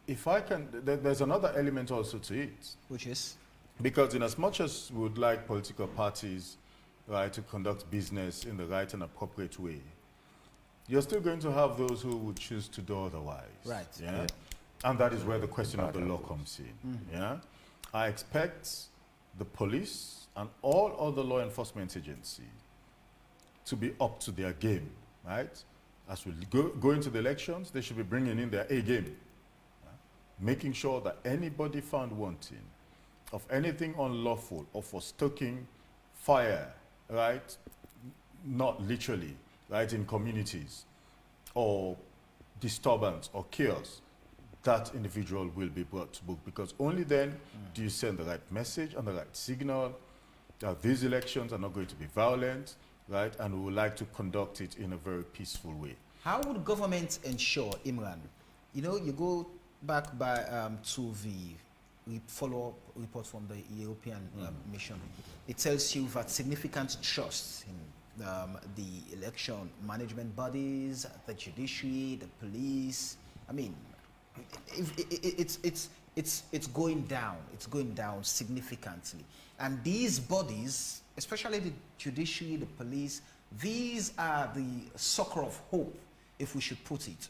if I can, there's another element also to it. Which is? Because in as much as we would like political parties to conduct business in the right and appropriate way, you're still going to have those who would choose to do otherwise. Right. Yeah. And that is where the question of the law comes in. Yeah. I expect the police and all other law enforcement agencies to be up to their game, right? As we go into the elections, they should be bringing in their A game, making sure that anybody found wanting of anything unlawful or for stoking fire, right, not literally, right, in communities, or disturbance or chaos, that individual will be brought to book, because only then do you send the right message and the right signal that these elections are not going to be violent, right, and we would like to conduct it in a very peaceful way. How would government ensure, Imran, you know, you go back by to the follow-up report from the European mission. It tells you that significant trust in the election management bodies, the judiciary, the police. I mean, it's going down. It's going down significantly. And these bodies, especially the judiciary, the police, these are the sucker of hope, if we should put it.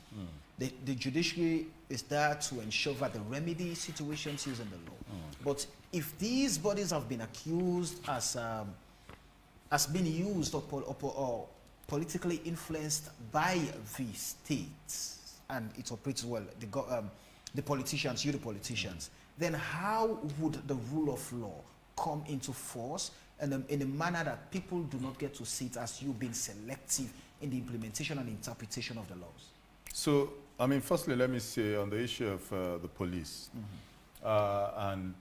The judiciary is there to ensure that the remedy situations using the law. But if these bodies have been accused as being used or politically influenced by the states, and it operates well, the politicians, the politicians, then how would the rule of law come into force in a manner that people do not get to see it as you being selective in the implementation and interpretation of the laws? So, I mean, firstly, let me say on the issue of the police and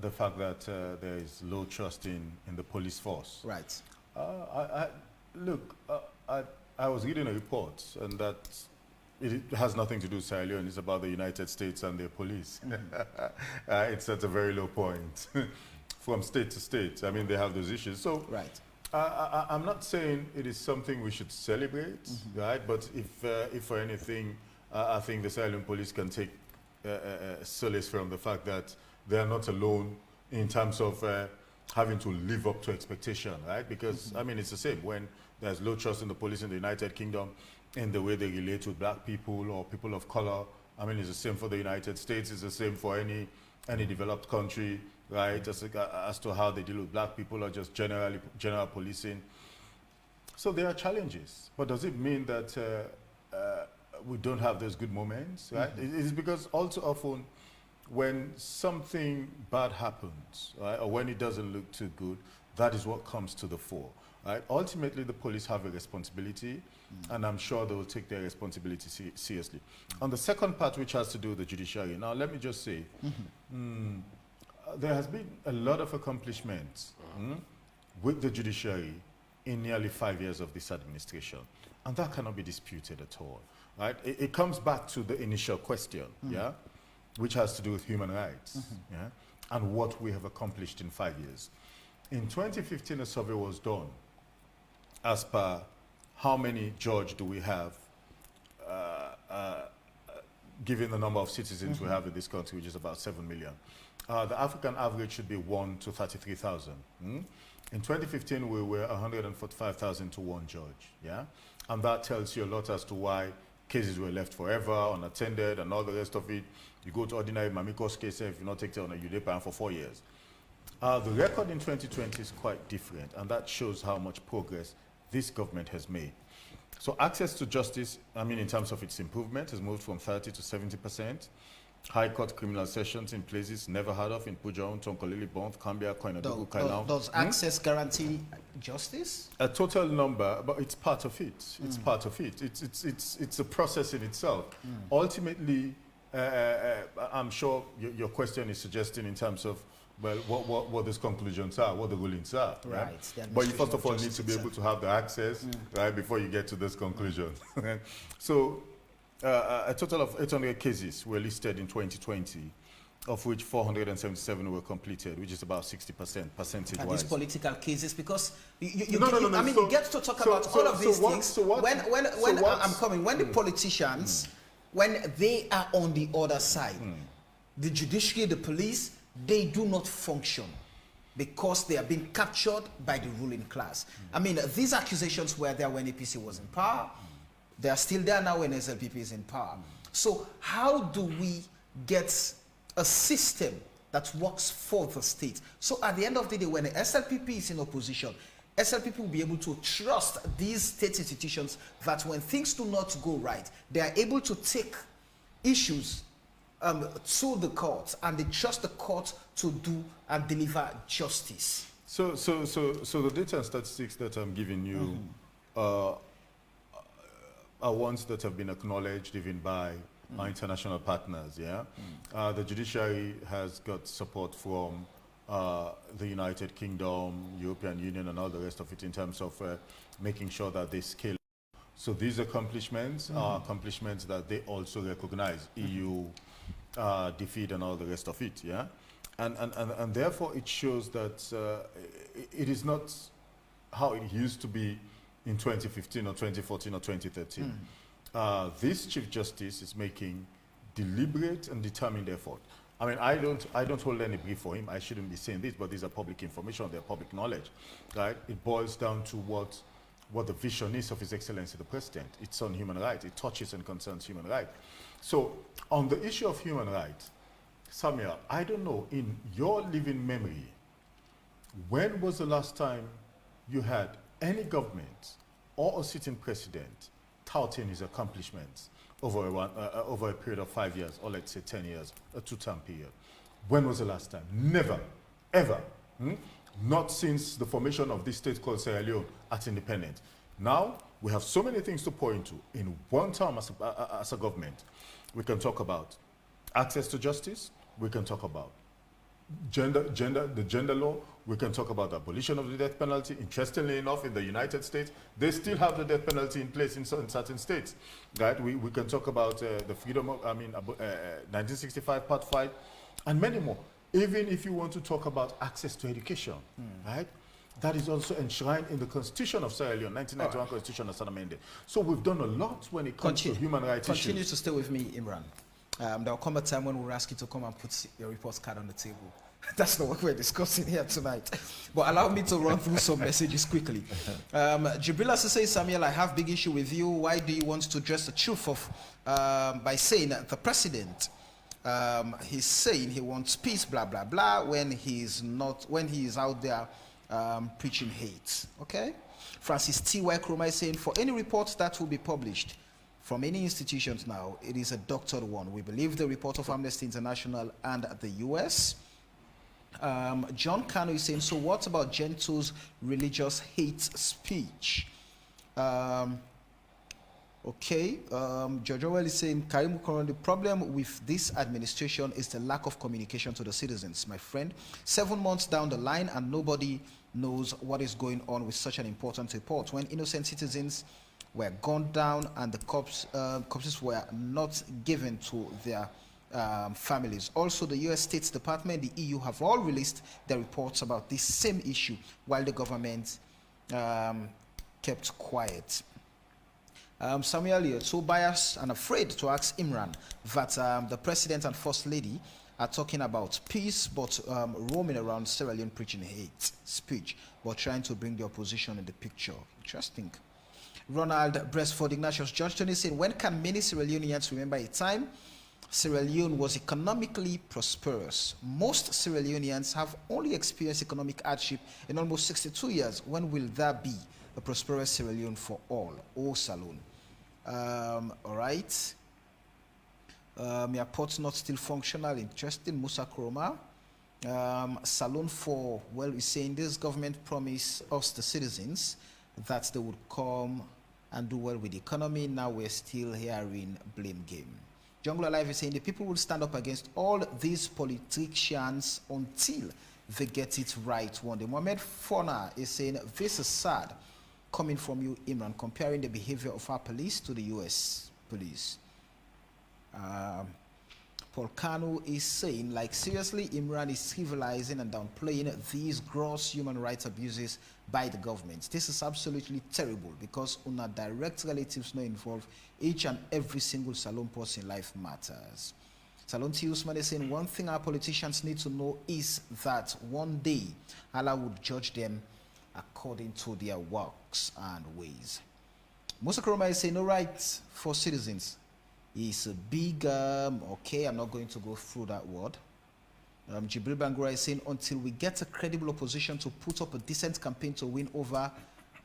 the fact that there is low trust in the police force. Right. I was reading a report, and that it has nothing to do with Sierra Leone. It's about the United States and their police. It's at a very low point from state to state. I mean, they have those issues. So, right. I'm not saying it is something we should celebrate, right? But if for anything, I think the Sierra Leone police can take solace from the fact that they are not alone in terms of having to live up to expectation, right? Because, I mean, it's the same when there's low trust in the police in the United Kingdom in the way they relate with black people or people of color. I mean, it's the same for the United States. It's the same for any developed country, right? As to how they deal with black people or just general policing. So there are challenges. But does it mean that we don't have those good moments, right? It's because also often when something bad happens, right, or when it doesn't look too good, that is what comes to the fore, right? Ultimately, the police have a responsibility, and I'm sure they will take their responsibility seriously. On the second part, which has to do with the judiciary, now let me just say, there has been a lot of accomplishments with the judiciary in nearly 5 years of this administration, and that cannot be disputed at all, right? It comes back to the initial question, yeah, which has to do with human rights, yeah, and what we have accomplished in 5 years. In 2015, a survey was done as per how many judges do we have, given the number of citizens we have in this country, which is about 7 million. The African average should be 1 to 33,000. In 2015, we were 145,000 to 1 judge, yeah? And that tells you a lot as to why cases were left forever, unattended, and all the rest of it. You go to ordinary Mamiko's case, if you not take it on a UDEPA for 4 years. The record in 2020 is quite different, and that shows how much progress this government has made. So access to justice, I mean, in terms of its improvement, has moved from 30 to 70%. High court criminal sessions in places never heard of in Pujaun, Tonkolili, Bont, Cambia, Koinadugu, Kainau. Does access guarantee justice? A total number, but it's part of it. It's part of it. It's a process in itself. Ultimately, I'm sure your question is suggesting in terms of, well, what those conclusions are, what the rulings are. Right. But you first of all need to be able to have the access, right, before you get to those conclusions. So a total of 800 cases were listed in 2020, of which 477 were completed, which is about 60% percentage-wise. Are these political cases? Because no. I mean, you get to talk about all of these things. When the politicians, when they are on the other side, the judiciary, the police, they do not function because they are being captured by the ruling class. I mean, these accusations were there when APC was in power. They are still there now when SLPP is in power. So how do we get a system that works for the state? So at the end of the day, when the SLPP is in opposition, SLPP will be able to trust these state institutions that when things do not go right, they are able to take issues to the court, and they trust the court to do and deliver justice. So the data and statistics that I'm giving you are ones that have been acknowledged even by our international partners. Yeah, the judiciary has got support from the United Kingdom, European Union, and all the rest of it in terms of making sure that they scale. So these accomplishments are accomplishments that they also recognize. EU defeat and all the rest of it. Yeah, and therefore it shows that it is not how it used to be in 2015 or 2014 or 2013. This Chief Justice is making deliberate and determined effort. I mean, I don't hold any brief for him. I shouldn't be saying this, but these are public information, they're public knowledge, right? It boils down to what the vision is of His Excellency the President. It's on human rights. It touches and concerns human rights. So on the issue of human rights, Samuel, I don't know, in your living memory, when was the last time you had any government or a sitting president touting his accomplishments over a period of 5 years, or let's say 10 years, a two-term period? When was the last time? Never, ever. Not since the formation of this state called Sierra Leone at independence. Now, we have so many things to point to. In one term as a government, we can talk about access to justice, we can talk about the gender law, we can talk about the abolition of the death penalty. Interestingly enough, in the United States, they still have the death penalty in place in certain states. Right? We can talk about the freedom of, 1965 Part 5, and many more. Even if you want to talk about access to education, right? That is also enshrined in the Constitution of Sierra Leone, 1991 Constitution as amended. So we've done a lot when it comes to human rights issues. Continue to stay with me, Imran. There will come a time when we'll ask you to come and put your report card on the table. That's not what we're discussing here tonight. But allow me to run through some messages quickly. Jibrila says, Samuel, I have big issue with you. Why do you want to address the truth of, by saying that the president, he's saying he wants peace, blah, blah, blah, when he is out there preaching hate. Okay? Francis T.Y. Kroma is saying, for any report that will be published from any institutions now, it is a doctored one. We believe the report of Amnesty International and the U.S. John Kano is saying, so what about Gento's religious hate speech? Okay, George Orwell is saying, Karim Koron, the problem with this administration is the lack of communication to the citizens, my friend. 7 months down the line and nobody knows what is going on with such an important report. When innocent citizens were gunned down and the corpses were not given to their families. Also, the U.S. State Department, the EU have all released their reports about this same issue while the government kept quiet. Samuel, you're so biased and afraid to ask Imran that the President and First Lady are talking about peace, but roaming around Sierra Leone preaching hate speech, but trying to bring the opposition in the picture. Interesting. Ronald Bresford Ignatius Johnston is saying, when can many Sierra Leoneans remember a time Sierra Leone was economically prosperous? Most Sierra Leoneans have only experienced economic hardship in almost 62 years. When will there be a prosperous Sierra Leone for all? Oh, Salon. All right. Your port's not still functional. Interesting. Musa Kroma. Salon 4, well, he's saying this government promised us, the citizens, that they would come and do well with the economy. Now we're still hearing blame game. Jungle Alive is saying the people will stand up against all these politicians until they get it right one day. Mohamed Fona is saying this is sad coming from you, Imran, comparing the behavior of our police to the US police. Paul Kanu is saying, like, seriously, Imran is civilizing and downplaying these gross human rights abuses by the government. This is absolutely terrible because una direct relatives not involved. Each and every single Salon person life matters. Salon T. Usman is saying, one thing our politicians need to know is that one day Allah would judge them according to their works and ways. Musa Kuroma is saying no rights for citizens. It's a big, okay, I'm not going to go through that word. Jibril Bangura is saying until we get a credible opposition to put up a decent campaign to win over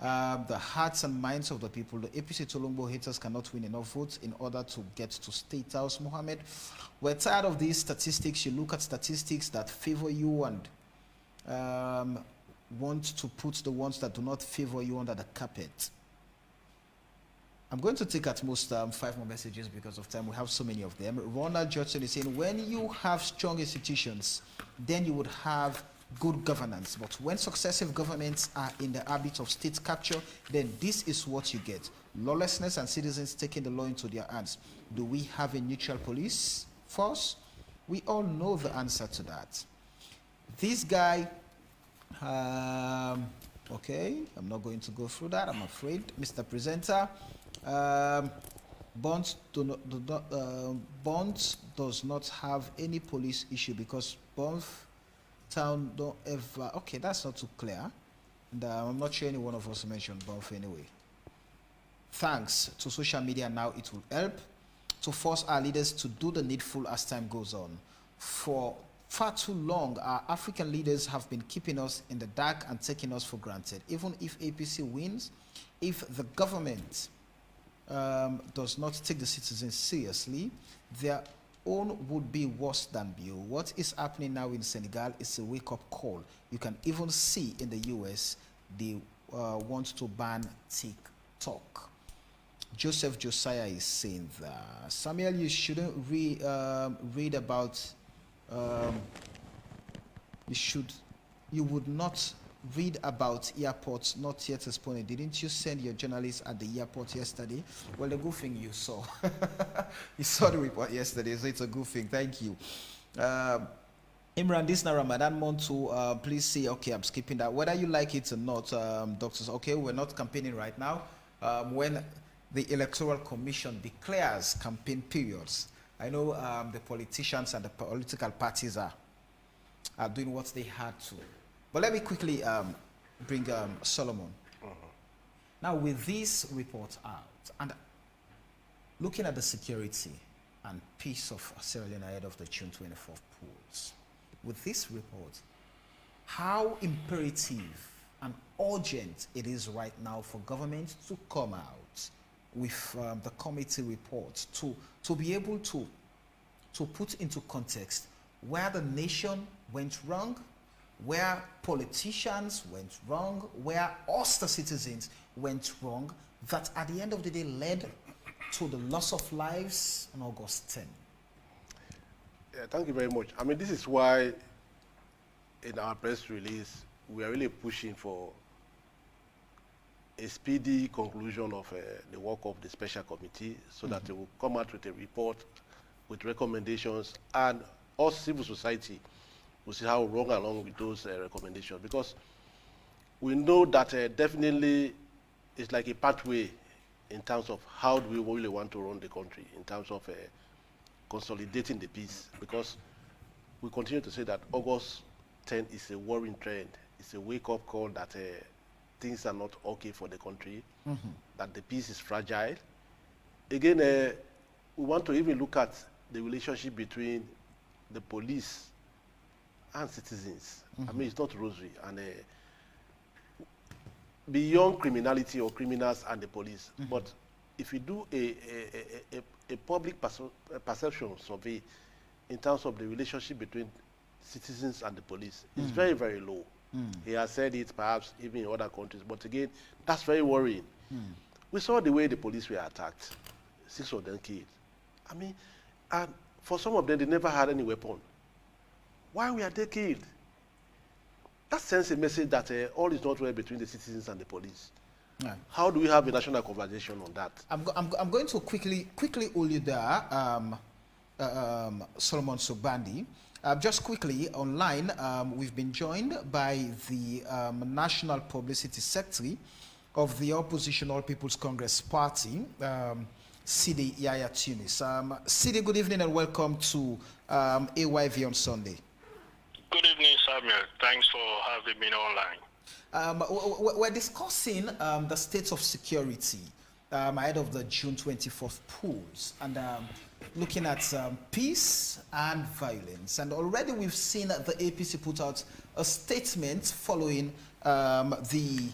the hearts and minds of the people, the APC Tolombo haters cannot win enough votes in order to get to State House. Mohammed, we're tired of these statistics. You look at statistics that favor you and want to put the ones that do not favor you under the carpet. I'm going to take at most 5 more messages because of time. We have so many of them. Ronald Judson is saying, when you have strong institutions, then you would have good governance. But when successive governments are in the habit of state capture, then this is what you get. Lawlessness and citizens taking the law into their hands. Do we have a neutral police force? We all know the answer to that. This guy, okay, I'm not going to go through that, I'm afraid. Mr. Presenter, Bonds does not have any police issue because Bonf town don't ever. Okay, that's not too clear. And I'm not sure any one of us mentioned Bonf anyway. Thanks to social media now, it will help to force our leaders to do the needful as time goes on. For far too long, our African leaders have been keeping us in the dark and taking us for granted. Even if APC wins, if the government does not take the citizens seriously, their own would be worse than you. What is happening now in Senegal is a wake-up call. You can even see in the US, they want to ban TikTok. Joseph Josiah is saying that. Samuel, you shouldn't read about, you would not read about airports not yet responding. Didn't you send your journalists at the airport yesterday? Well, the good thing you saw. You saw the report yesterday, so it's a good thing. Thank you. Imran, this now Ramadan month to please say, okay, I'm skipping that. Whether you like it or not, doctors, okay, we're not campaigning right now. When the Electoral Commission declares campaign periods, I know the politicians and the political parties are doing what they had to. But let me quickly bring Solomon. Now, with this report out, and looking at the security and peace of Sierra Leone ahead of the June 24th polls, with this report, how imperative and urgent it is right now for government to come out with the committee report to be able to put into context where the nation went wrong, where politicians went wrong, where us, the citizens, went wrong, that at the end of the day led to the loss of lives on August 10. Yeah, thank you very much. I mean, this is why in our press release, we are really pushing for a speedy conclusion of the work of the special committee so that they will come out with a report with recommendations, and us, civil society, we'll see how we run along with those recommendations, because we know that definitely it's like a pathway in terms of how do we really want to run the country, in terms of consolidating the peace, because we continue to say that August 10 is a worrying trend. It's a wake-up call that things are not okay for the country, that the peace is fragile. Again, we want to even look at the relationship between the police and citizens. I mean, it's not rosary. And beyond criminality or criminals and the police, but if you do a public perception survey in terms of the relationship between citizens and the police, it's very, very low. He has said it perhaps even in other countries, but again, that's very worrying. We saw the way the police were attacked, 6 of them killed. I mean, and for some of them, they never had any weapon. Why were they killed? That sends a message that all is not well between the citizens and the police. Yeah. How do we have a national conversation on that? I'm going to quickly hold you there, Solomon Sobandi. Just quickly, online, we've been joined by the National Publicity Secretary of the Opposition All People's Congress Party, Sidi Yaya Tunis. Sidi, good evening and welcome to AYV on Sunday. Good evening, Samuel. Thanks for having me online. We're discussing the state of security ahead of the June 24th polls, and looking at peace and violence. And already we've seen that the APC put out a statement following the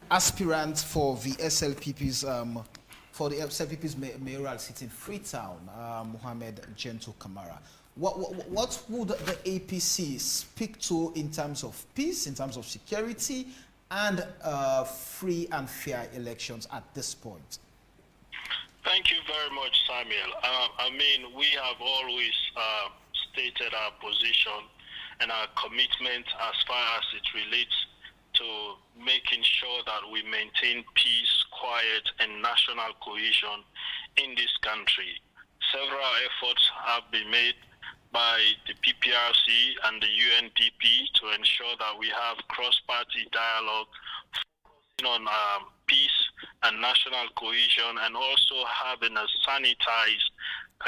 aspirant for the SLPP's mayoral seat in Freetown, Mohammed Gento Kamara. What would the APC speak to in terms of peace, in terms of security, and free and fair elections at this point? Thank you very much, Samuel. I mean, we have always stated our position and our commitment as far as it relates to making sure that we maintain peace, quiet, and national cohesion in this country. Several efforts have been made by the PPRC and the UNDP to ensure that we have cross-party dialogue focusing on peace and national cohesion, and also having a sanitized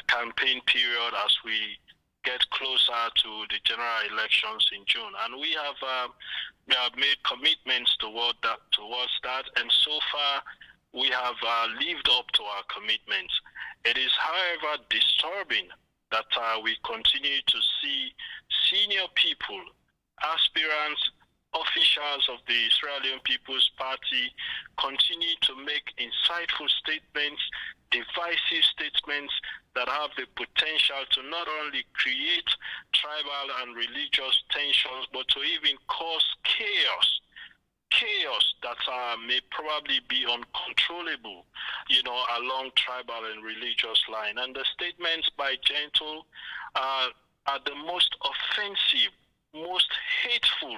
campaign period as we get closer to the general elections in June. And we have made commitments towards that, and so far we have lived up to our commitments. It is, however, disturbing that we continue to see senior people, aspirants, officials of the Sierra Leone People's Party continue to make insightful statements, divisive statements that have the potential to not only create tribal and religious tensions, but to even cause chaos that may probably be uncontrollable, along tribal and religious line. And the statements by Gento are the most offensive, most hateful,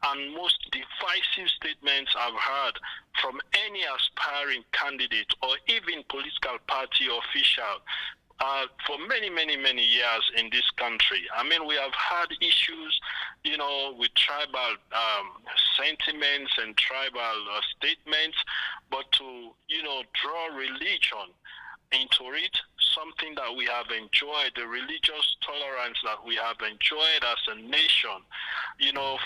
and most divisive statements I've heard from any aspiring candidate or even political party official for many, many, many years in this country. I mean, we have had issues, with tribal sentiments and tribal statements, but to, draw religion into it, something that we have enjoyed, the religious tolerance that we have enjoyed as a nation,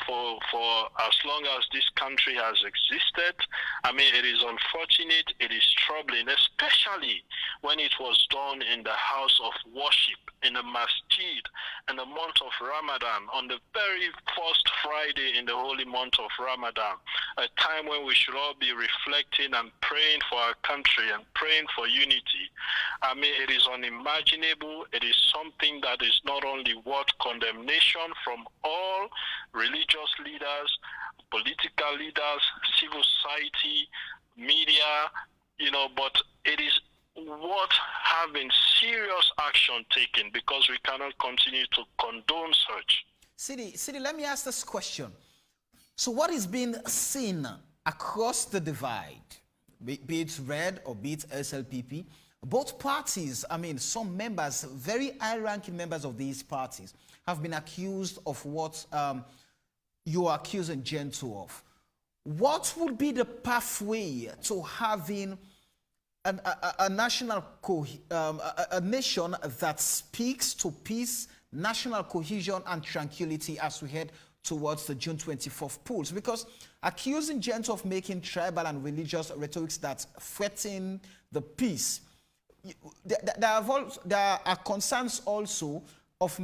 for as long as this country has existed. I mean, it is unfortunate, it is troubling, especially when it was done in the house of worship, in the masjid, in the month of Ramadan, on the very first Friday in the holy month of Ramadan, a time when we should all be reflecting and praying for our country and praying for unity. I mean, it is unimaginable. It is something that is not only worth condemnation from all religious leaders, political leaders, civil society, media, but it is worth having serious action taken, because we cannot continue to condone such. Sidi, let me ask this question. So what is being seen across the divide, be it Red or be it SLPP, both parties, I mean, some members, very high-ranking members of these parties, have been accused of what you are accusing Gento of. What would be the pathway to having a national a nation that speaks to peace, national cohesion, and tranquility as we head towards the June 24th polls? Because accusing Gento of making tribal and religious rhetorics that threaten the peace, there are concerns also of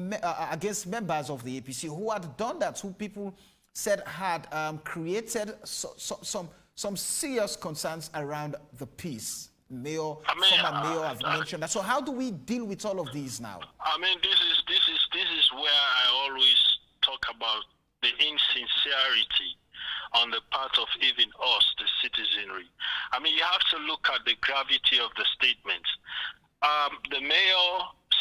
against members of the APC who had done that, who people said had created some serious concerns around the peace. Former mayor have mentioned that. So how do we deal with all of these now? I mean, this is where I always talk about the insincerity on the part of even us, the citizenry. I mean, you have to look at the gravity of the statements. The mayor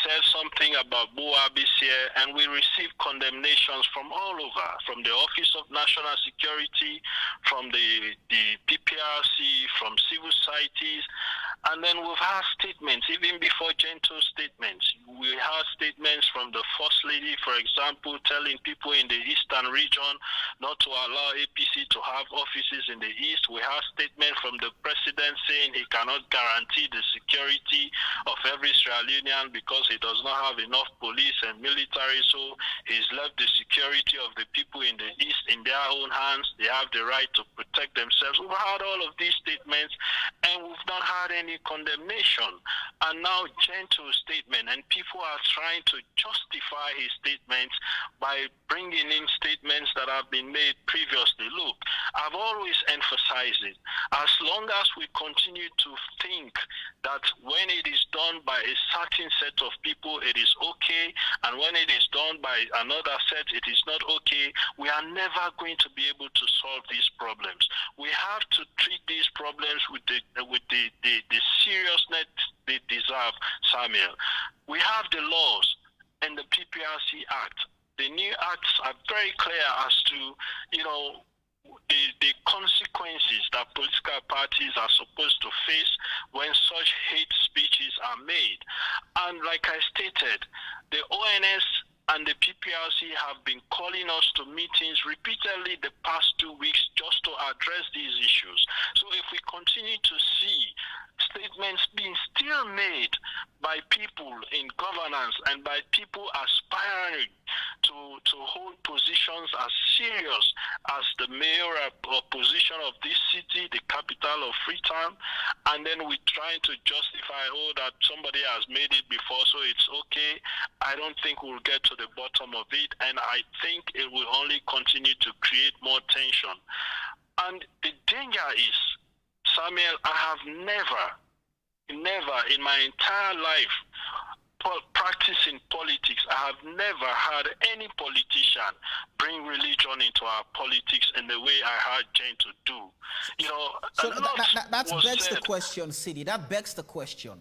said something about Buabisie, and we received condemnations from all over, from the Office of National Security, from the PPRC, from civil societies, and then we've had statements, even before Gento's statements. We had statements from the First Lady, for example, telling people in the Eastern region not to allow APC to have offices in the East. We have statement from the President saying he cannot guarantee the security of every Sierra Leonean because he does not have enough police and military, so he's left the security of the people in the East in their own hands. They have the right to protect themselves. We've had all of these statements, and we've not had any condemnation. And now gentle statement, and people are trying to justify his statements by bringing in statements that have been made previously. Look, I've always emphasized it. As long as we continue to think that when it is done by a certain set of people, it is okay, and when it is done by another set, it is not okay, we are never going to be able to solve these problems. We have to treat these problems with the seriousness they deserve, Samuel. We have the laws and the PPRC Act. The new acts are very clear as to, the consequences that political parties are supposed to face when such hate speeches are made. And like I stated, the ONS and the PPRC have been calling us to meetings repeatedly the past 2 weeks just to address these issues. So if we continue to see statements being still made by people in governance and by people aspiring to hold positions as serious as the mayoral position of this city, the capital of Freetown, and then we're trying to justify, that somebody has made it before, so it's okay, I don't think we'll get to the bottom of it, and I think it will only continue to create more tension. And the danger is, Samuel, I have never in my entire life practicing politics, I have never had any politician bring religion into our politics in the way I heard Jane to do. So that begs the question, Sidi. That begs the question.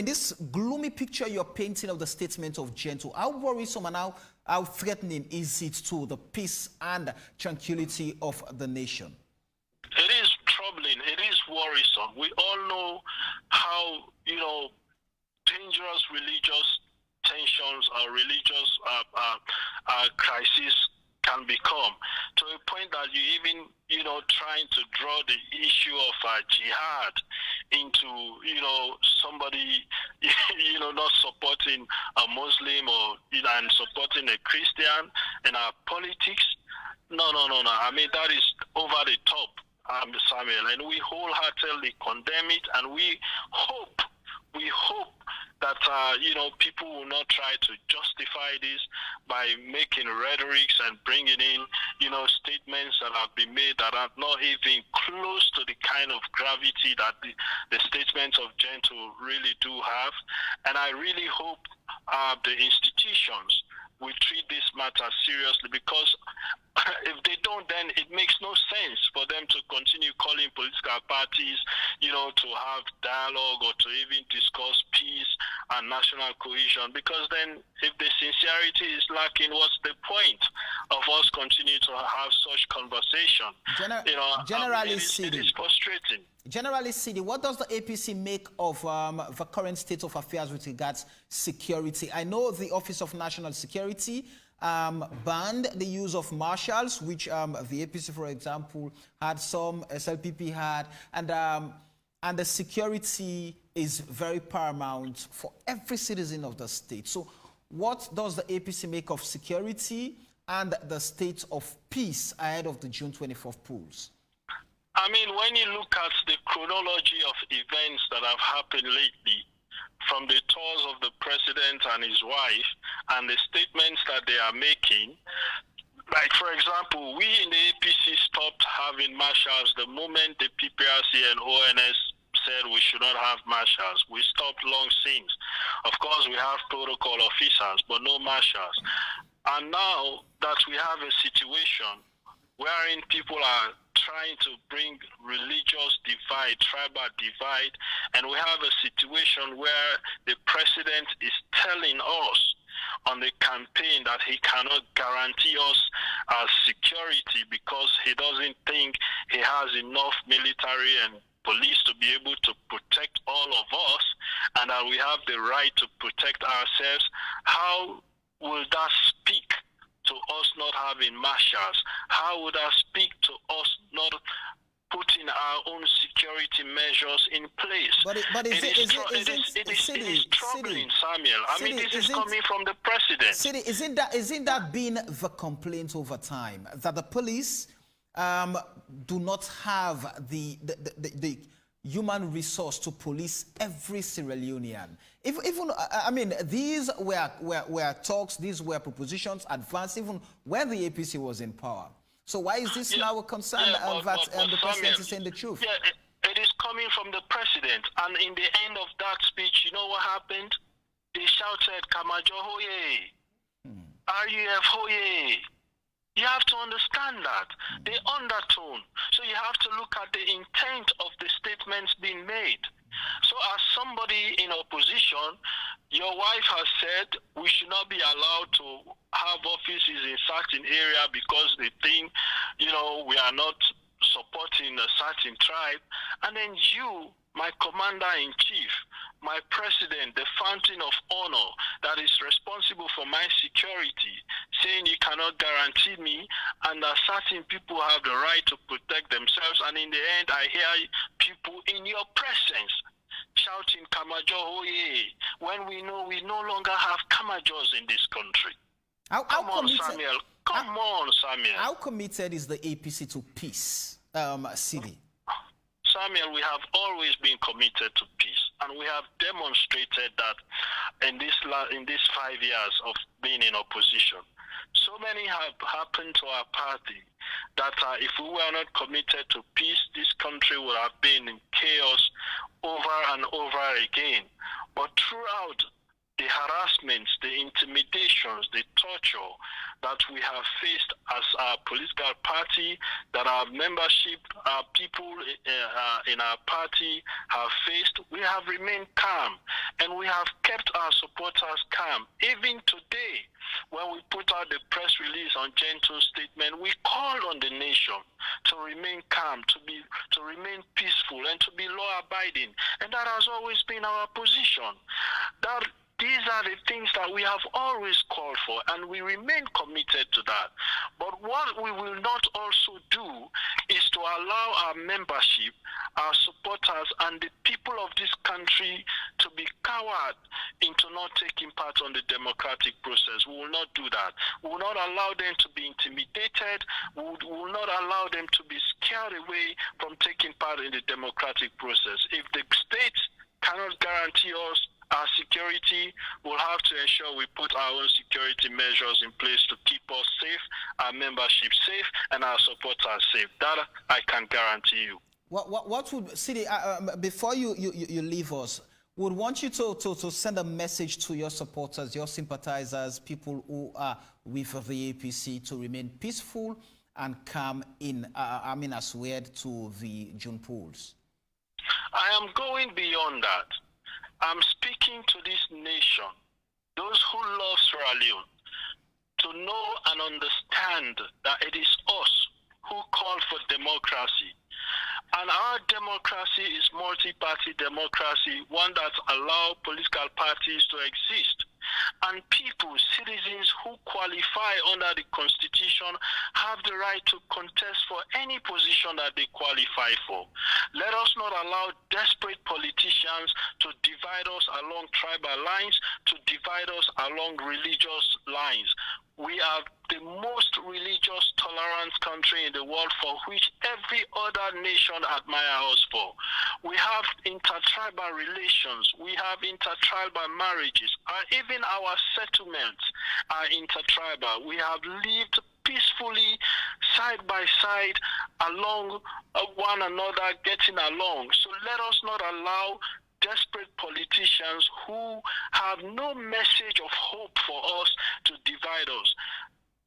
This gloomy picture you're painting of the statement of Gento, how worrisome and how threatening is it to the peace and tranquility of the nation? It is troubling. It is worrisome. We all know how, dangerous religious tensions or religious crises can become, to a point that you even, trying to draw the issue of jihad into, somebody, not supporting a Muslim or, and supporting a Christian in our politics. No. That is over the top, Samuel, and we wholeheartedly condemn it, and we hope that people will not try to justify this by making rhetorics and bringing in statements that have been made that are not even close to the kind of gravity that the statements of Gento really do have. And I really hope the institutions will treat this matter seriously, because if they don't, then it makes no sense for them to continue calling political parties, to have dialogue or to even discuss peace and national cohesion. Because then, if the sincerity is lacking, what's the point of us continuing to have such conversation? It is frustrating. Generally, Sidi, what does the APC make of the current state of affairs with regards security? I know the Office of National Security banned the use of marshals, which the APC, for example, had, some SLPP had, and the security is very paramount for every citizen of the state. So what does the APC make of security and the state of peace ahead of the June 24th polls? When you look at the chronology of events that have happened lately, from the tours of the president and his wife and the statements that they are making, like, for example, we in the APC stopped having marshals the moment the PPRC and ONS said we should not have marshals. We stopped long since. Of course, we have protocol officers, but no marshals. And now that we have a situation wherein people are trying to bring religious divide, tribal divide, and we have a situation where the president is telling us on the campaign that he cannot guarantee us security because he doesn't think he has enough military and police to be able to protect all of us. And and that we have the right to protect ourselves, how will that speak to us not having marshals? How would that speak to us not putting our own security measures in place? It is troubling, Samuel. I mean, this is coming from the president. Isn't that been the complaint over time, that the police do not have the human resource to police every Sierra Leonean? Even I mean, these were talks, these were propositions advanced even when the APC was in power. So why is this now a concern that the president is saying the truth? Yeah, it is coming from the president. And in the end of that speech, you know what happened? They shouted, Kamajo Hoye, RUF Hoye. You have to understand that. The undertone. So you have to look at the intent of the statements being made. So as somebody in opposition, your wife has said we should not be allowed to have offices in certain area because they think, you know, we are not supporting a certain tribe. And then you, my commander-in-chief, my president, the fountain of honor that is responsible for my security, saying you cannot guarantee me and that certain people have the right to protect themselves. And in the end, I hear people in your presence shouting Kamajo Oye, when we know we no longer have Kamajos in this country. Come on, Samuel. How committed is the APC to peace, Sidi? Samuel, we have always been committed to peace, and we have demonstrated that in these 5 years of being in opposition. So many have happened to our party that if we were not committed to peace, this country would have been in chaos over and over again. But throughout the harassments, the intimidations, the torture that we have faced as a political party, that our membership, our people in our party have faced, we have remained calm, and we have kept our supporters calm. Even today, when we put out the press release on Gentle Statement, we called on the nation to remain calm, to remain peaceful, and to be law-abiding. And that has always been our position. These are the things that we have always called for, and we remain committed to that. But what we will not also do is to allow our membership, our supporters, and the people of this country to be cowed into not taking part on the democratic process. We will not do that. We will not allow them to be intimidated. We will not allow them to be scared away from taking part in the democratic process. If the state cannot guarantee us our security, we'll have to ensure we put our own security measures in place to keep us safe, our membership safe, and our supporters safe. That I can guarantee you. What would, Sidi, before you leave us, would want you to send a message to your supporters, your sympathizers, people who are with the APC to remain peaceful and calm as we head to the June polls? I am going beyond that. I'm speaking to this nation, those who love Sierra Leone, to know and understand that it is us who call for democracy. And our democracy is multi-party democracy, one that allows political parties to exist. And people, citizens who qualify under the Constitution have the right to contest for any position that they qualify for. Let us not allow desperate politicians to divide us along tribal lines, to divide us along religious lines. We are the most religious, tolerant country in the world, for which every other nation admires us for. We have intertribal relations. We have intertribal marriages. Even our settlements are intertribal. We have lived peacefully, side by side, along one another, getting along. So let us not allow desperate politicians who have no message of hope for us to divide us.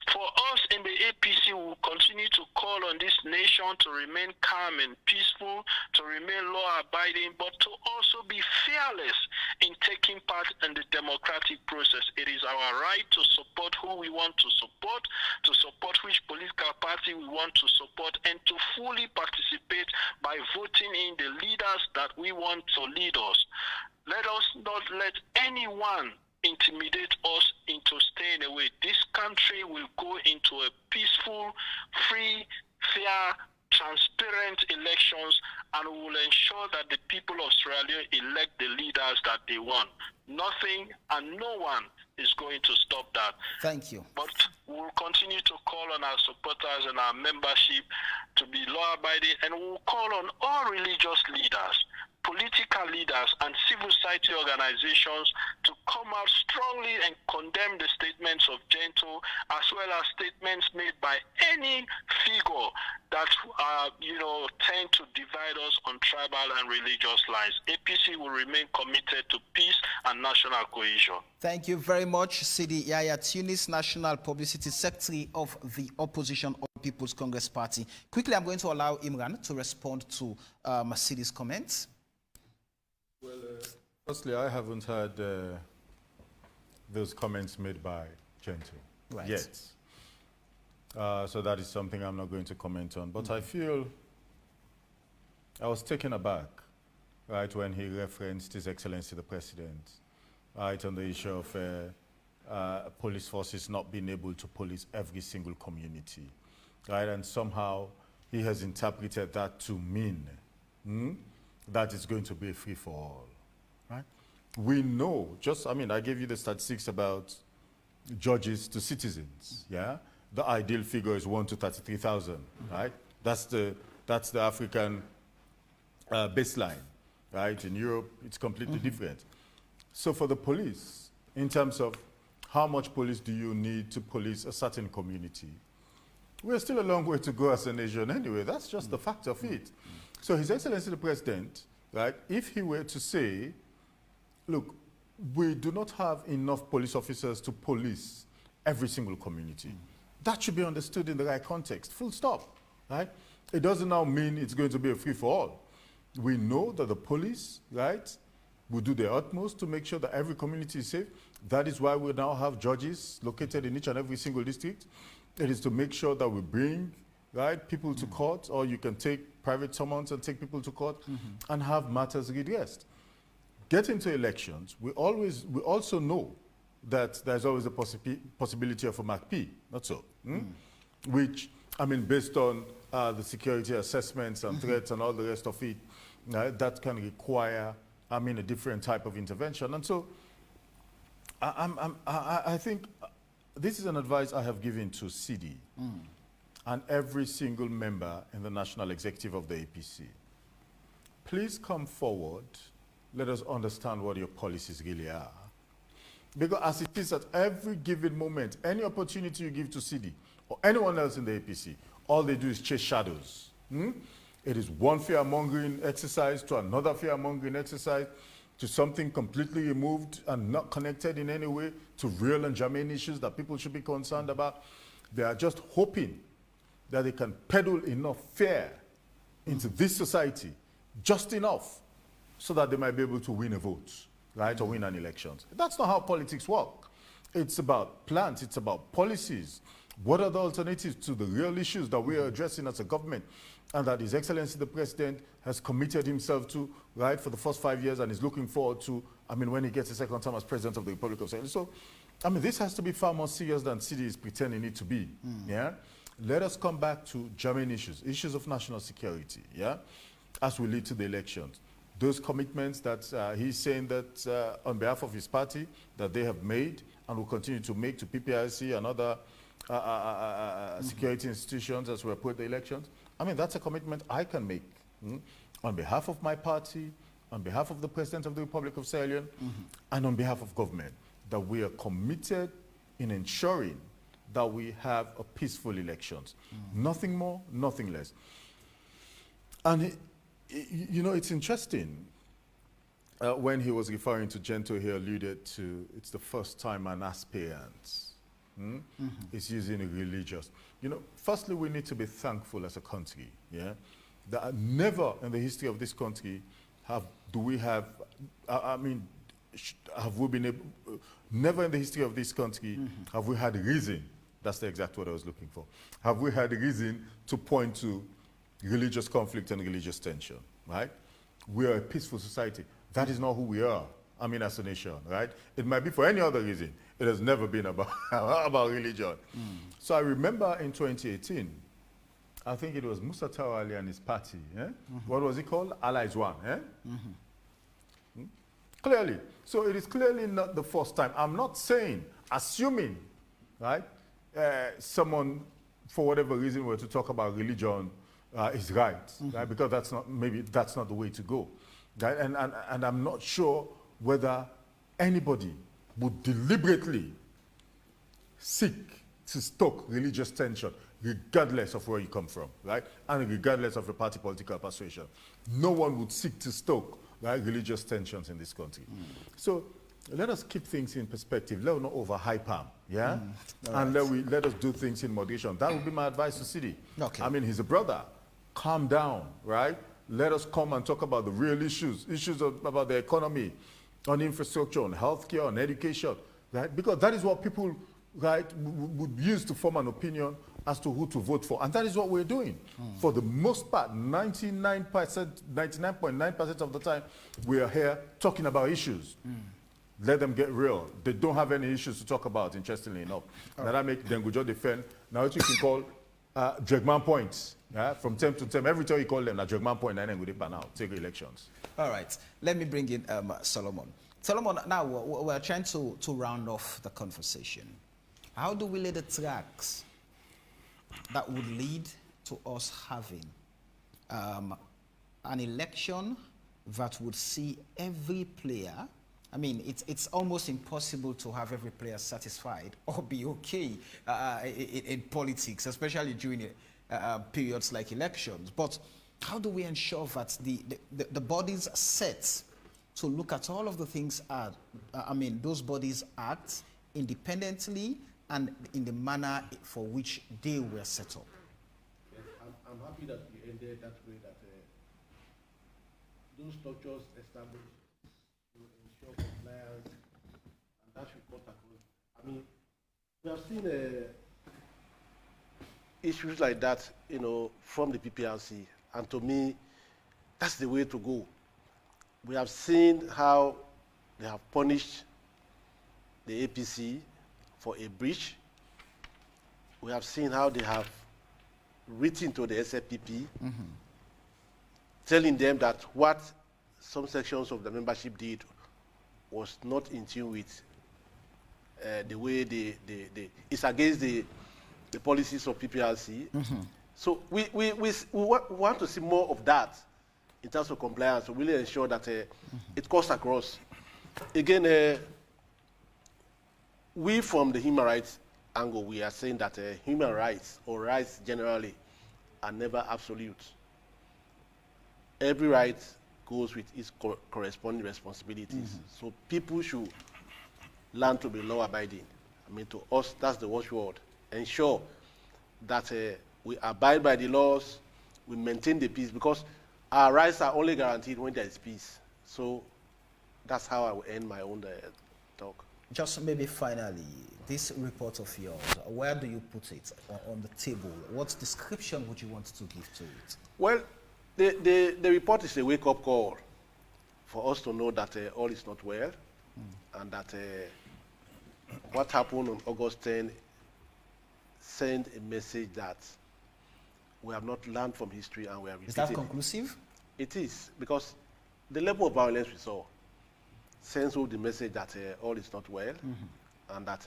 For us in the APC, we will continue to call on this nation to remain calm and peaceful, to remain law-abiding, but to also be fearless in taking part in the democratic process. It is our right to support who we want to support which political party we want to support, and to fully participate by voting in the leaders that we want to lead us. Let us not let anyone intimidate us into staying away. This country will go into a peaceful, free, fair, transparent elections, and we will ensure that the people of Sierra Leone elect the leaders that they want. Nothing and no one is going to stop that. Thank you. But we'll continue to call on our supporters and our membership to be law-abiding, and we'll call on all religious leaders, political leaders, and civil society organizations to come out strongly and condemn the statements of Gento, as well as statements made by any figure that tend to divide us on tribal and religious lines. APC will remain committed to peace and national cohesion. Thank you very much, Sidi Yaya Tunis, National Publicity Secretary of the Opposition All People's Congress Party. Quickly, I'm going to allow Imran to respond to Sidi's comments. Well, firstly, I haven't heard those comments made by Gento yet. So that is something I'm not going to comment on. But I feel I was taken aback, right, when he referenced His Excellency the President, right, on the issue of police forces not being able to police every single community, right, and somehow he has interpreted that to mean that it's going to be a free-for-all, right? We know, I gave you the statistics about judges to citizens, yeah? The ideal figure is 1 to 33,000, right? That's the African baseline, right? In Europe, it's completely different. So for the police, in terms of how much police do you need to police a certain community, we're still a long way to go as a nation anyway. That's just the fact of it. So His Excellency the President, right, if he were to say, look, we do not have enough police officers to police every single community, that should be understood in the right context, full stop, right? It doesn't now mean it's going to be a free-for-all. We know that the police, right, will do their utmost to make sure that every community is safe. That is why we now have judges located in each and every single district. It is to make sure that we bring, right, people to court, or you can take private summons and take people to court and have matters redressed. Getting to elections, we also know that there's always a possibility of a MACP, not so, which, based on the security assessments and threats and all the rest of it, that can require, a different type of intervention. And so I think this is an advice I have given to CD and every single member in the National Executive of the APC. Please come forward. Let us understand what your policies really are. Because as it is at every given moment, any opportunity you give to CD or anyone else in the APC, all they do is chase shadows. It is one fear-mongering exercise to another fear-mongering exercise, to something completely removed and not connected in any way to real and germane issues that people should be concerned about. They are just hoping that they can peddle enough fear into this society, just enough, so that they might be able to win a vote, right, or win an election. That's not how politics work. It's about plans, it's about policies. What are the alternatives to the real issues that we are addressing as a government, and that His Excellency the President has committed himself to, right, for the first 5 years, and is looking forward to, when he gets a second term as President of the Republic of Sierra Leone. So, this has to be far more serious than CD is pretending it to be, yeah? Let us come back to germane issues of national security, yeah, as we lead to the elections. Those commitments that he's saying that on behalf of his party that they have made and will continue to make to PPIC and other security institutions as we approach the elections, that's a commitment I can make on behalf of my party, on behalf of the President of the Republic of Sierra Leone, and on behalf of government, that we are committed in ensuring that we have a peaceful elections. Nothing more, nothing less. And it's interesting. When he was referring to Gento, he alluded to it's the first time an aspirant is using religious. You know, firstly, we need to be thankful as a country, yeah, that never in the history of this country have we been able, never in the history of this country have we had reason, that's the exact word I was looking for, have we had reason to point to religious conflict and religious tension, right? We are a peaceful society. That is not who we are, I mean, as a nation, right? It might be for any other reason. It has never been about, about religion. So I remember in 2018, I think it was Musa Tawali and his party, what was it called? Allies One, Clearly. So it is clearly not the first time. I'm not saying, assuming, right, someone, for whatever reason, were to talk about religion is right, right? Because that's not, maybe that's not the way to go. Right? And I'm not sure whether anybody would deliberately seek to stoke religious tension, regardless of where you come from, right? And regardless of your party political persuasion. No one would seek to stoke, right, religious tensions in this country. So let us keep things in perspective. Let us not overhype them, yeah? And let us do things in moderation. That would be my advice to Sidi. Okay. I mean, he's a brother. Calm down, right? Let us come and talk about the real issues, about the economy, on infrastructure, on healthcare, on education, right? Because that is what people, right, would use to form an opinion as to who to vote for. And that is what we're doing. For the most part, 99.9% of the time, we are here talking about issues. Let them get real. They don't have any issues to talk about, interestingly enough. Now that make them go just defend. Now what you can call Jegman points. Yeah? From term to term, every time you call them a Jegman point, and then we pan out, take elections. All right. Let me bring in Solomon. Solomon, now we're trying to round off the conversation. How do we lay the tracks that would lead to us having an election that would see every player, I mean, it's almost impossible to have every player satisfied or be okay in politics, especially during periods like elections. But how do we ensure that the bodies set to look at all of the things, those bodies act independently and in the manner for which they were set up? Yes, I'm happy that we ended that way, that those structures established to ensure compliance, and that should cut across. I mean, we have seen issues like that, you know, from the PPRC, and to me, that's the way to go. We have seen how they have punished the APC for a breach. We have seen how they have written to the SFPP, telling them that what some sections of the membership did was not in tune with the way it's against the policies of PPRC. So we want to see more of that in terms of compliance to really ensure that it cuts across. Again, we from the human rights angle, we are saying that human rights or rights generally are never absolute. Every right goes with its corresponding responsibilities. So people should learn to be law-abiding. I mean, to us, that's the watchword. Ensure that we abide by the laws, we maintain the peace, because our rights are only guaranteed when there is peace. So that's how I will end my own talk. Just maybe finally, this report of yours, where do you put it on the table? What description would you want to give to it? Well, the report is a wake-up call for us to know that all is not well, and that what happened on August 10 sent a message that we have not learned from history and we are repeating. Is that conclusive? It is, because the level of violence we saw sends out the message that all is not well, and that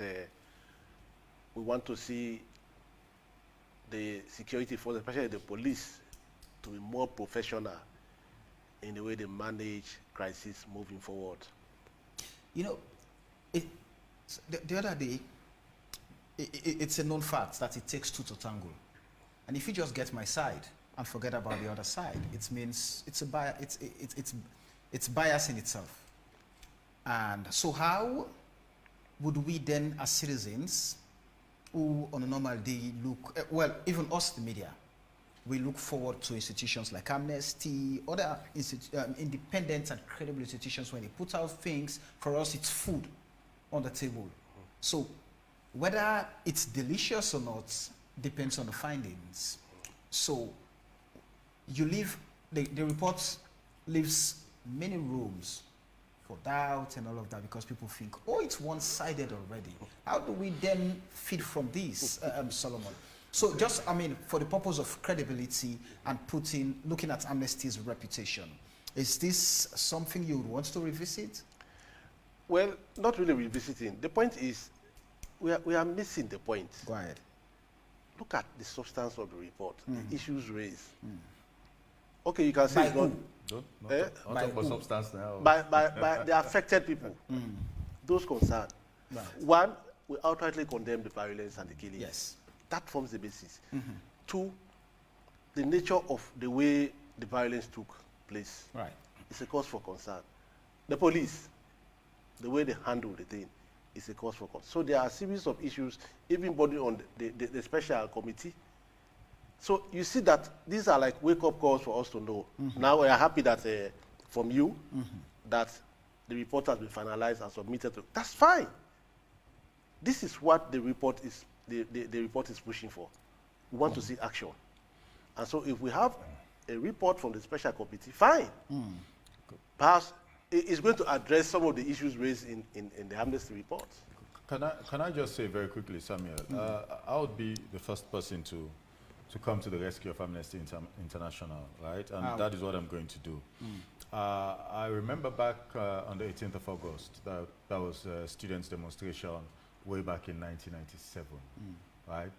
we want to see the security force, especially the police, to be more professional in the way they manage crisis moving forward. You know, the other day, it's a known fact that it takes two to tango. And if you just get my side and forget about the other side, it means it's bias in itself. And so how would we then, as citizens, who on a normal day look, well, even us, the media, we look forward to institutions like Amnesty, other independent and credible institutions. When they put out things, for us it's food on the table. So whether it's delicious or not depends on the findings. So you leave, the report leaves many rooms for doubt and all of that, because people think, oh, it's one-sided already. How do we then feed from this, Solomon? So just, I mean, for the purpose of credibility and looking at Amnesty's reputation, is this something you would want to revisit? Well, not really revisiting. The point is, we are missing the point. Go ahead. Look at the substance of the report, the issues raised. Okay, you can say it's not. Don't talk about substance now. By the affected people, those concerned. Right. One, we outrightly condemn the violence and the killing. Yes. That forms the basis. Two, the nature of the way the violence took place. Right. It's a cause for concern. The police, the way they handle the thing, is a cause for concern. So there are a series of issues, even body on the special committee. So you see that these are like wake-up calls for us to know. Now we are happy that from you that the report has been finalized and submitted. That's fine. This is what the report is. The report is pushing for. We want to see action. And so if we have a report from the special committee, fine. Perhaps it's going to address some of the issues raised in the Amnesty report. Can I just say very quickly, Samuel, I would be the first person to come to the rescue of Amnesty International, right? And that is what I'm going to do. I remember back on the 18th of August, that was a students' demonstration way back in 1997, right?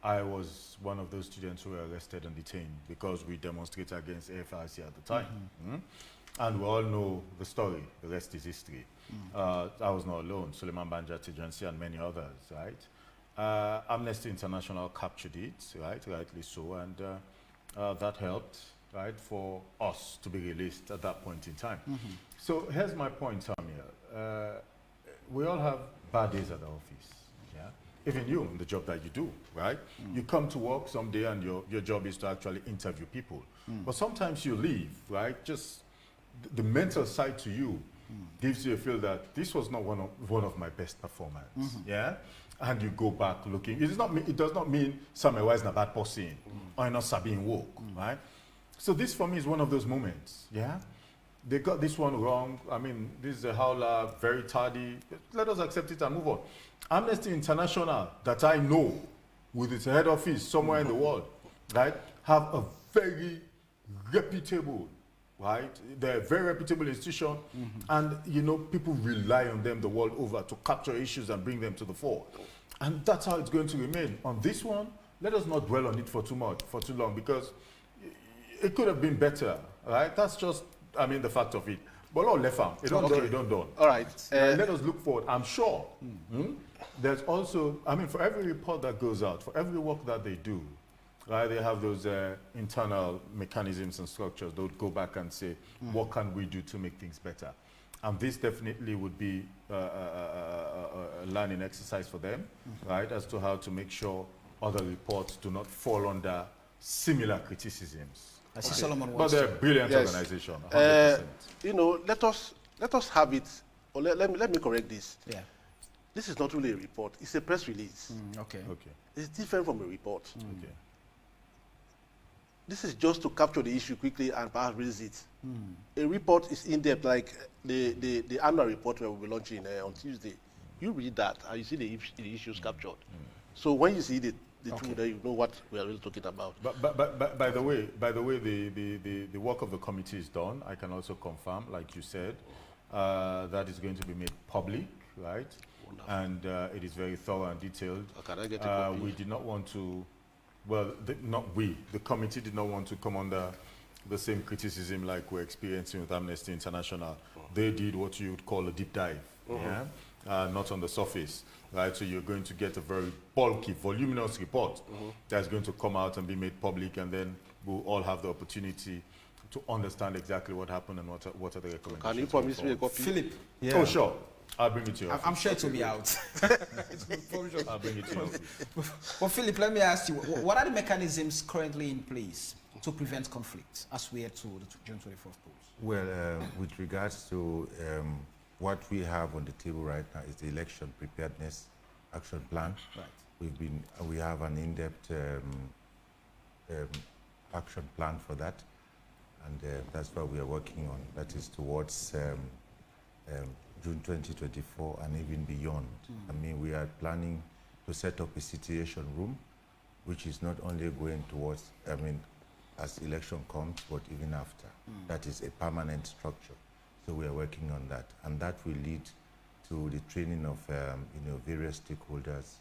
I was one of those students who were arrested and detained because we demonstrated against AFRC at the time. And we all know the story, the rest is history. I was not alone, Suleiman Banja Tijansi and many others, right? Amnesty International captured it, right, rightly so, and that helped, right, for us to be released at that point in time. So here's my point, Samuel. We all have bad days at the office, yeah? Even you, in the job that you do, right? You come to work someday and your job is to actually interview people. But sometimes you leave, right? Just the mental side to you gives you a feel that this was not one of my best performance, yeah? And you go back looking. It does not mean Samuel is not a bad person or not Sabine work, right? So this for me is one of those moments, yeah? They got this one wrong. I mean, this is a howler, very tardy. Let us accept it and move on. Amnesty International, that I know, with its head office somewhere in the world, right, have a very reputable, right? They're a very reputable institution, and you know, people rely on them the world over to capture issues and bring them to the fore. And that's how it's going to remain. On this one, let us not dwell on it for too long, because it could have been better, right? That's just, I mean, the fact of it. But Lord left it don't done. All right. Let us look forward. I'm sure there's also, I mean, for every report that goes out, for every work that they do, right, they have those internal mechanisms and structures. They'll go back and say, what can we do to make things better? And this definitely would be a learning exercise for them, right, as to how to make sure other reports do not fall under similar criticisms. I see Solomon but they're a brilliant organization, 100%. You know, let us have it, or let me correct this. Yeah. This is not really a report. It's a press release. Okay. It's different from a report. Okay. This is just to capture the issue quickly and perhaps raise it. A report is in-depth, like the annual report we'll be launching on Tuesday. You read that and you see the issues captured. So when you see the tool there, you know what we are really talking about. But by the way, the work of the committee is done. I can also confirm, like you said, that is going to be made public, right? Wonderful. And it is very thorough and detailed. Can I get a copy? We did not want to, well, not we, the committee did not want to come under the same criticism like we're experiencing with Amnesty International. They did what you would call a deep dive, yeah? Not on the surface, right? So you're going to get a very bulky, voluminous report that's going to come out and be made public, and then we'll all have the opportunity to understand exactly what happened and what are the recommendations. Can you promise me a copy? Philip. Yeah. Oh, sure. I'll bring it to you. I'm sure it will be out. I'll bring it to you. Well, Philip, let me ask you, what are the mechanisms currently in place to prevent conflict as we head to the June 24th polls? Well, with regards to what we have on the table right now is the election preparedness action plan. Right. We have an in-depth action plan for that, and that's what we are working on. That is towards June 2024 and even beyond. I mean, we are planning to set up a situation room, which is not only going towards, I mean, as election comes, but even after. That is a permanent structure. So we are working on that, and that will lead to the training of various stakeholders,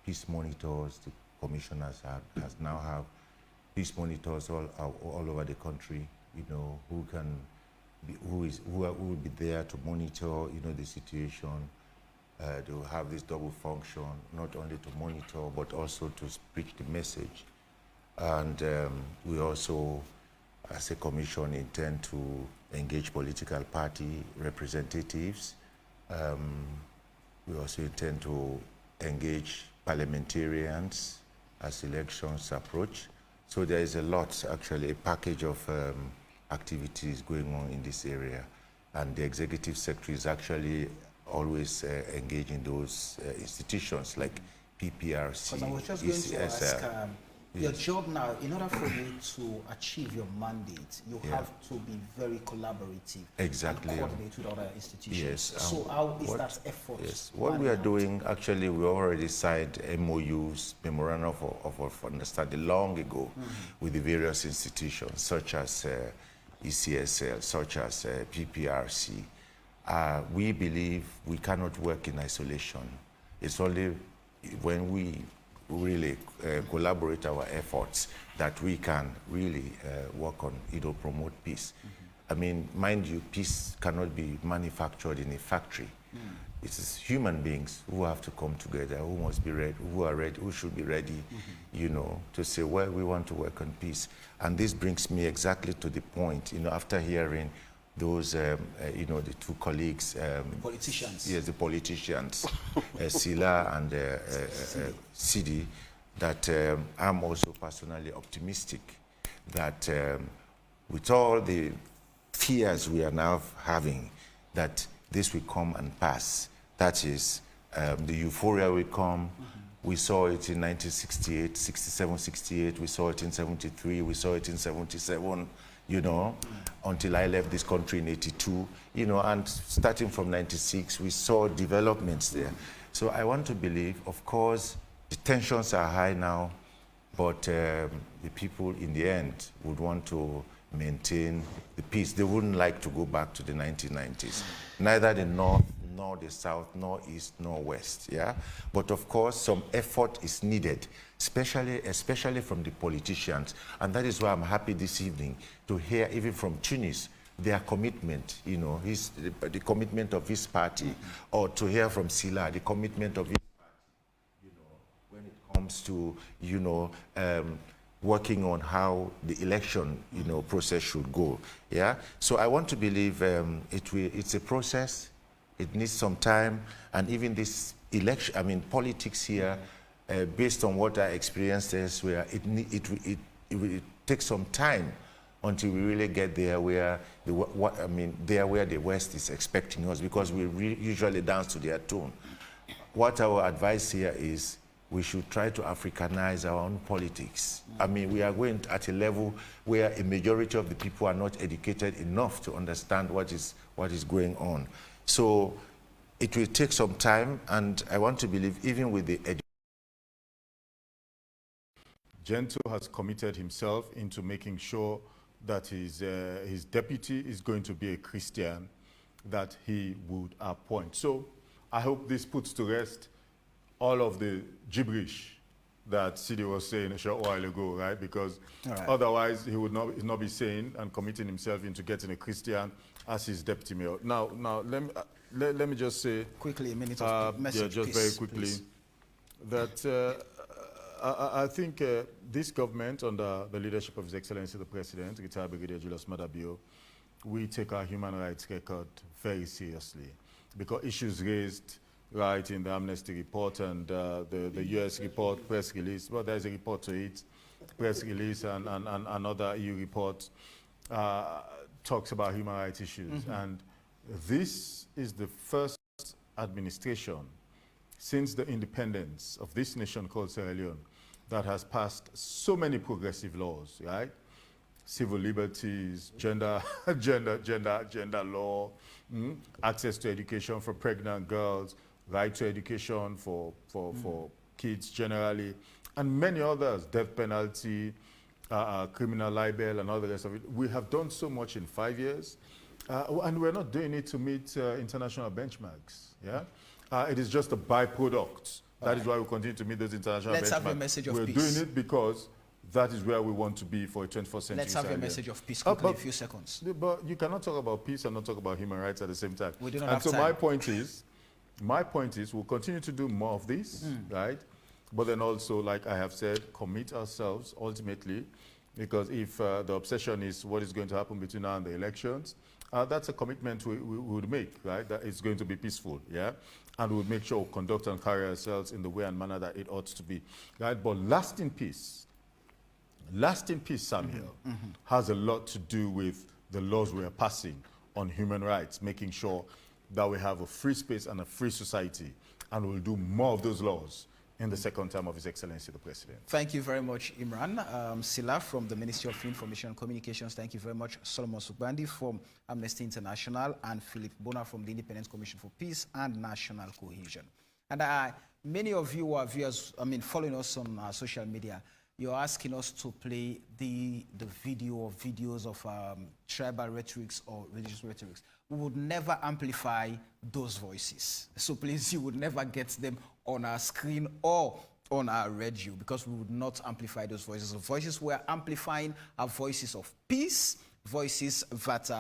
peace monitors. The commissioners now have peace monitors all over the country. Who will be there to monitor the situation. They will have this double function, not only to monitor but also to preach the message. And we also, as a commission, intend to engage political party representatives. We also intend to engage parliamentarians as elections approach. So there is a lot, actually, a package of activities going on in this area. And the executive secretary is actually always engaged in those institutions like PPRC. Because I was just going to ask, your job now, in order for you to achieve your mandate, you have to be very collaborative. Exactly. And coordinate with other institutions. Yes. So how is that effort? Yes. What we are doing, actually, we already signed MOUs, Memorandum of Understanding, long ago with the various institutions, such as ECSL, such as PPRC. We believe we cannot work in isolation. It's only when we really collaborate our efforts that we can really work on, promote peace. I mean, mind you, peace cannot be manufactured in a factory. It is human beings who have to come together, who must be ready, who should be ready, to say, well, we want to work on peace. And this brings me exactly to the point, after hearing those, the two colleagues. Politicians. Yes, the politicians, Sila and Sidi, that I'm also personally optimistic that with all the fears we are now having, that this will come and pass. That is, the euphoria will come. We saw it in 1968, 67, 68. We saw it in 73. We saw it in 77. Until I left this country in 82, and starting from 96, we saw developments there. So I want to believe, of course, the tensions are high now, but the people in the end would want to maintain the peace. They wouldn't like to go back to the 1990s. Neither the North, nor the South, nor East, nor West, yeah? But of course, some effort is needed, especially from the politicians. And that is why I'm happy this evening to hear, even from Tunis, their commitment, the commitment of his party, or to hear from Sila, the commitment of his party, when it comes to, working on how the election, process should go, yeah? So I want to believe it's a process. It needs some time, and even this election, politics here, based on what I experienced elsewhere, it will take some time until we really get there where where the West is expecting us, because we usually dance to their tune. What our advice here is, we should try to Africanize our own politics. We are going at a level where a majority of the people are not educated enough to understand what is going on. So it will take some time, and I want to believe even with the Gento has committed himself into making sure that his deputy is going to be a Christian that he would appoint. So I hope this puts to rest all of the gibberish that Sidi was saying a short while ago, right? Because otherwise he would not be saying and committing himself into getting a Christian as his deputy mayor. Now let me just say quickly, a minute of message, just very quickly, please. That I think this government, under the leadership of His Excellency the President, retired Brigadier Julius Madabio, we take our human rights record very seriously. because issues raised right in the Amnesty report and the US report, press release. Well, there's a report to it, press release, and another EU report talks about human rights issues. And this is the first administration since the independence of this nation called Sierra Leone that has passed so many progressive laws, right? Civil liberties, gender law, access to education for pregnant girls, right to education for kids generally, and many others, death penalty, criminal libel, and all the rest of it. We have done so much in 5 years, and we're not doing it to meet international benchmarks, yeah? It is just a byproduct. That is why we continue to meet those international benchmarks. Let's have a message of peace. We're doing it because that is where we want to be for a 21st century. Let's have a message of peace quickly, in a few seconds. But you cannot talk about peace and not talk about human rights at the same time. We do not have time. My point is we'll continue to do more of this, right? But then also, like I have said, commit ourselves ultimately, because if the obsession is what is going to happen between now and the elections, that's a commitment we would make, right? That it's going to be peaceful, yeah? And we'll make sure we conduct and carry ourselves in the way and manner that it ought to be, right? But lasting peace, Samuel, has a lot to do with the laws we are passing on human rights, making sure that we have a free space and a free society, and we'll do more of those laws in the second term of His Excellency the President. Thank you very much, Imran. Sila from the Ministry of Information and Communications, thank you very much. Solomon Sugbandi from Amnesty International, and Philip Bona from the Independent Commission for Peace and National Cohesion. And many of you are viewers, following us on social media. You're asking us to play the video or videos of tribal rhetorics or religious rhetorics. We would never amplify those voices. So please, you would never get them on our screen or on our radio, because we would not amplify those voices. The voices we're amplifying are voices of peace, voices that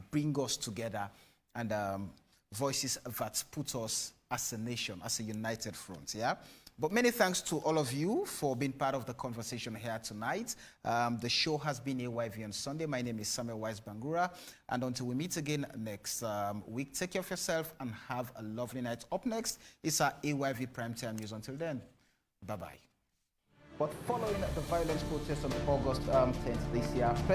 bring us together, and voices that put us as a nation, as a united front, yeah? But many thanks to all of you for being part of the conversation here tonight. The show has been AYV on Sunday. My name is Samuel Wise Bangura. And until we meet again next week, take care of yourself and have a lovely night. Up next is our AYV Primetime News. Until then, bye-bye. But following the violent protests on August 10th this year,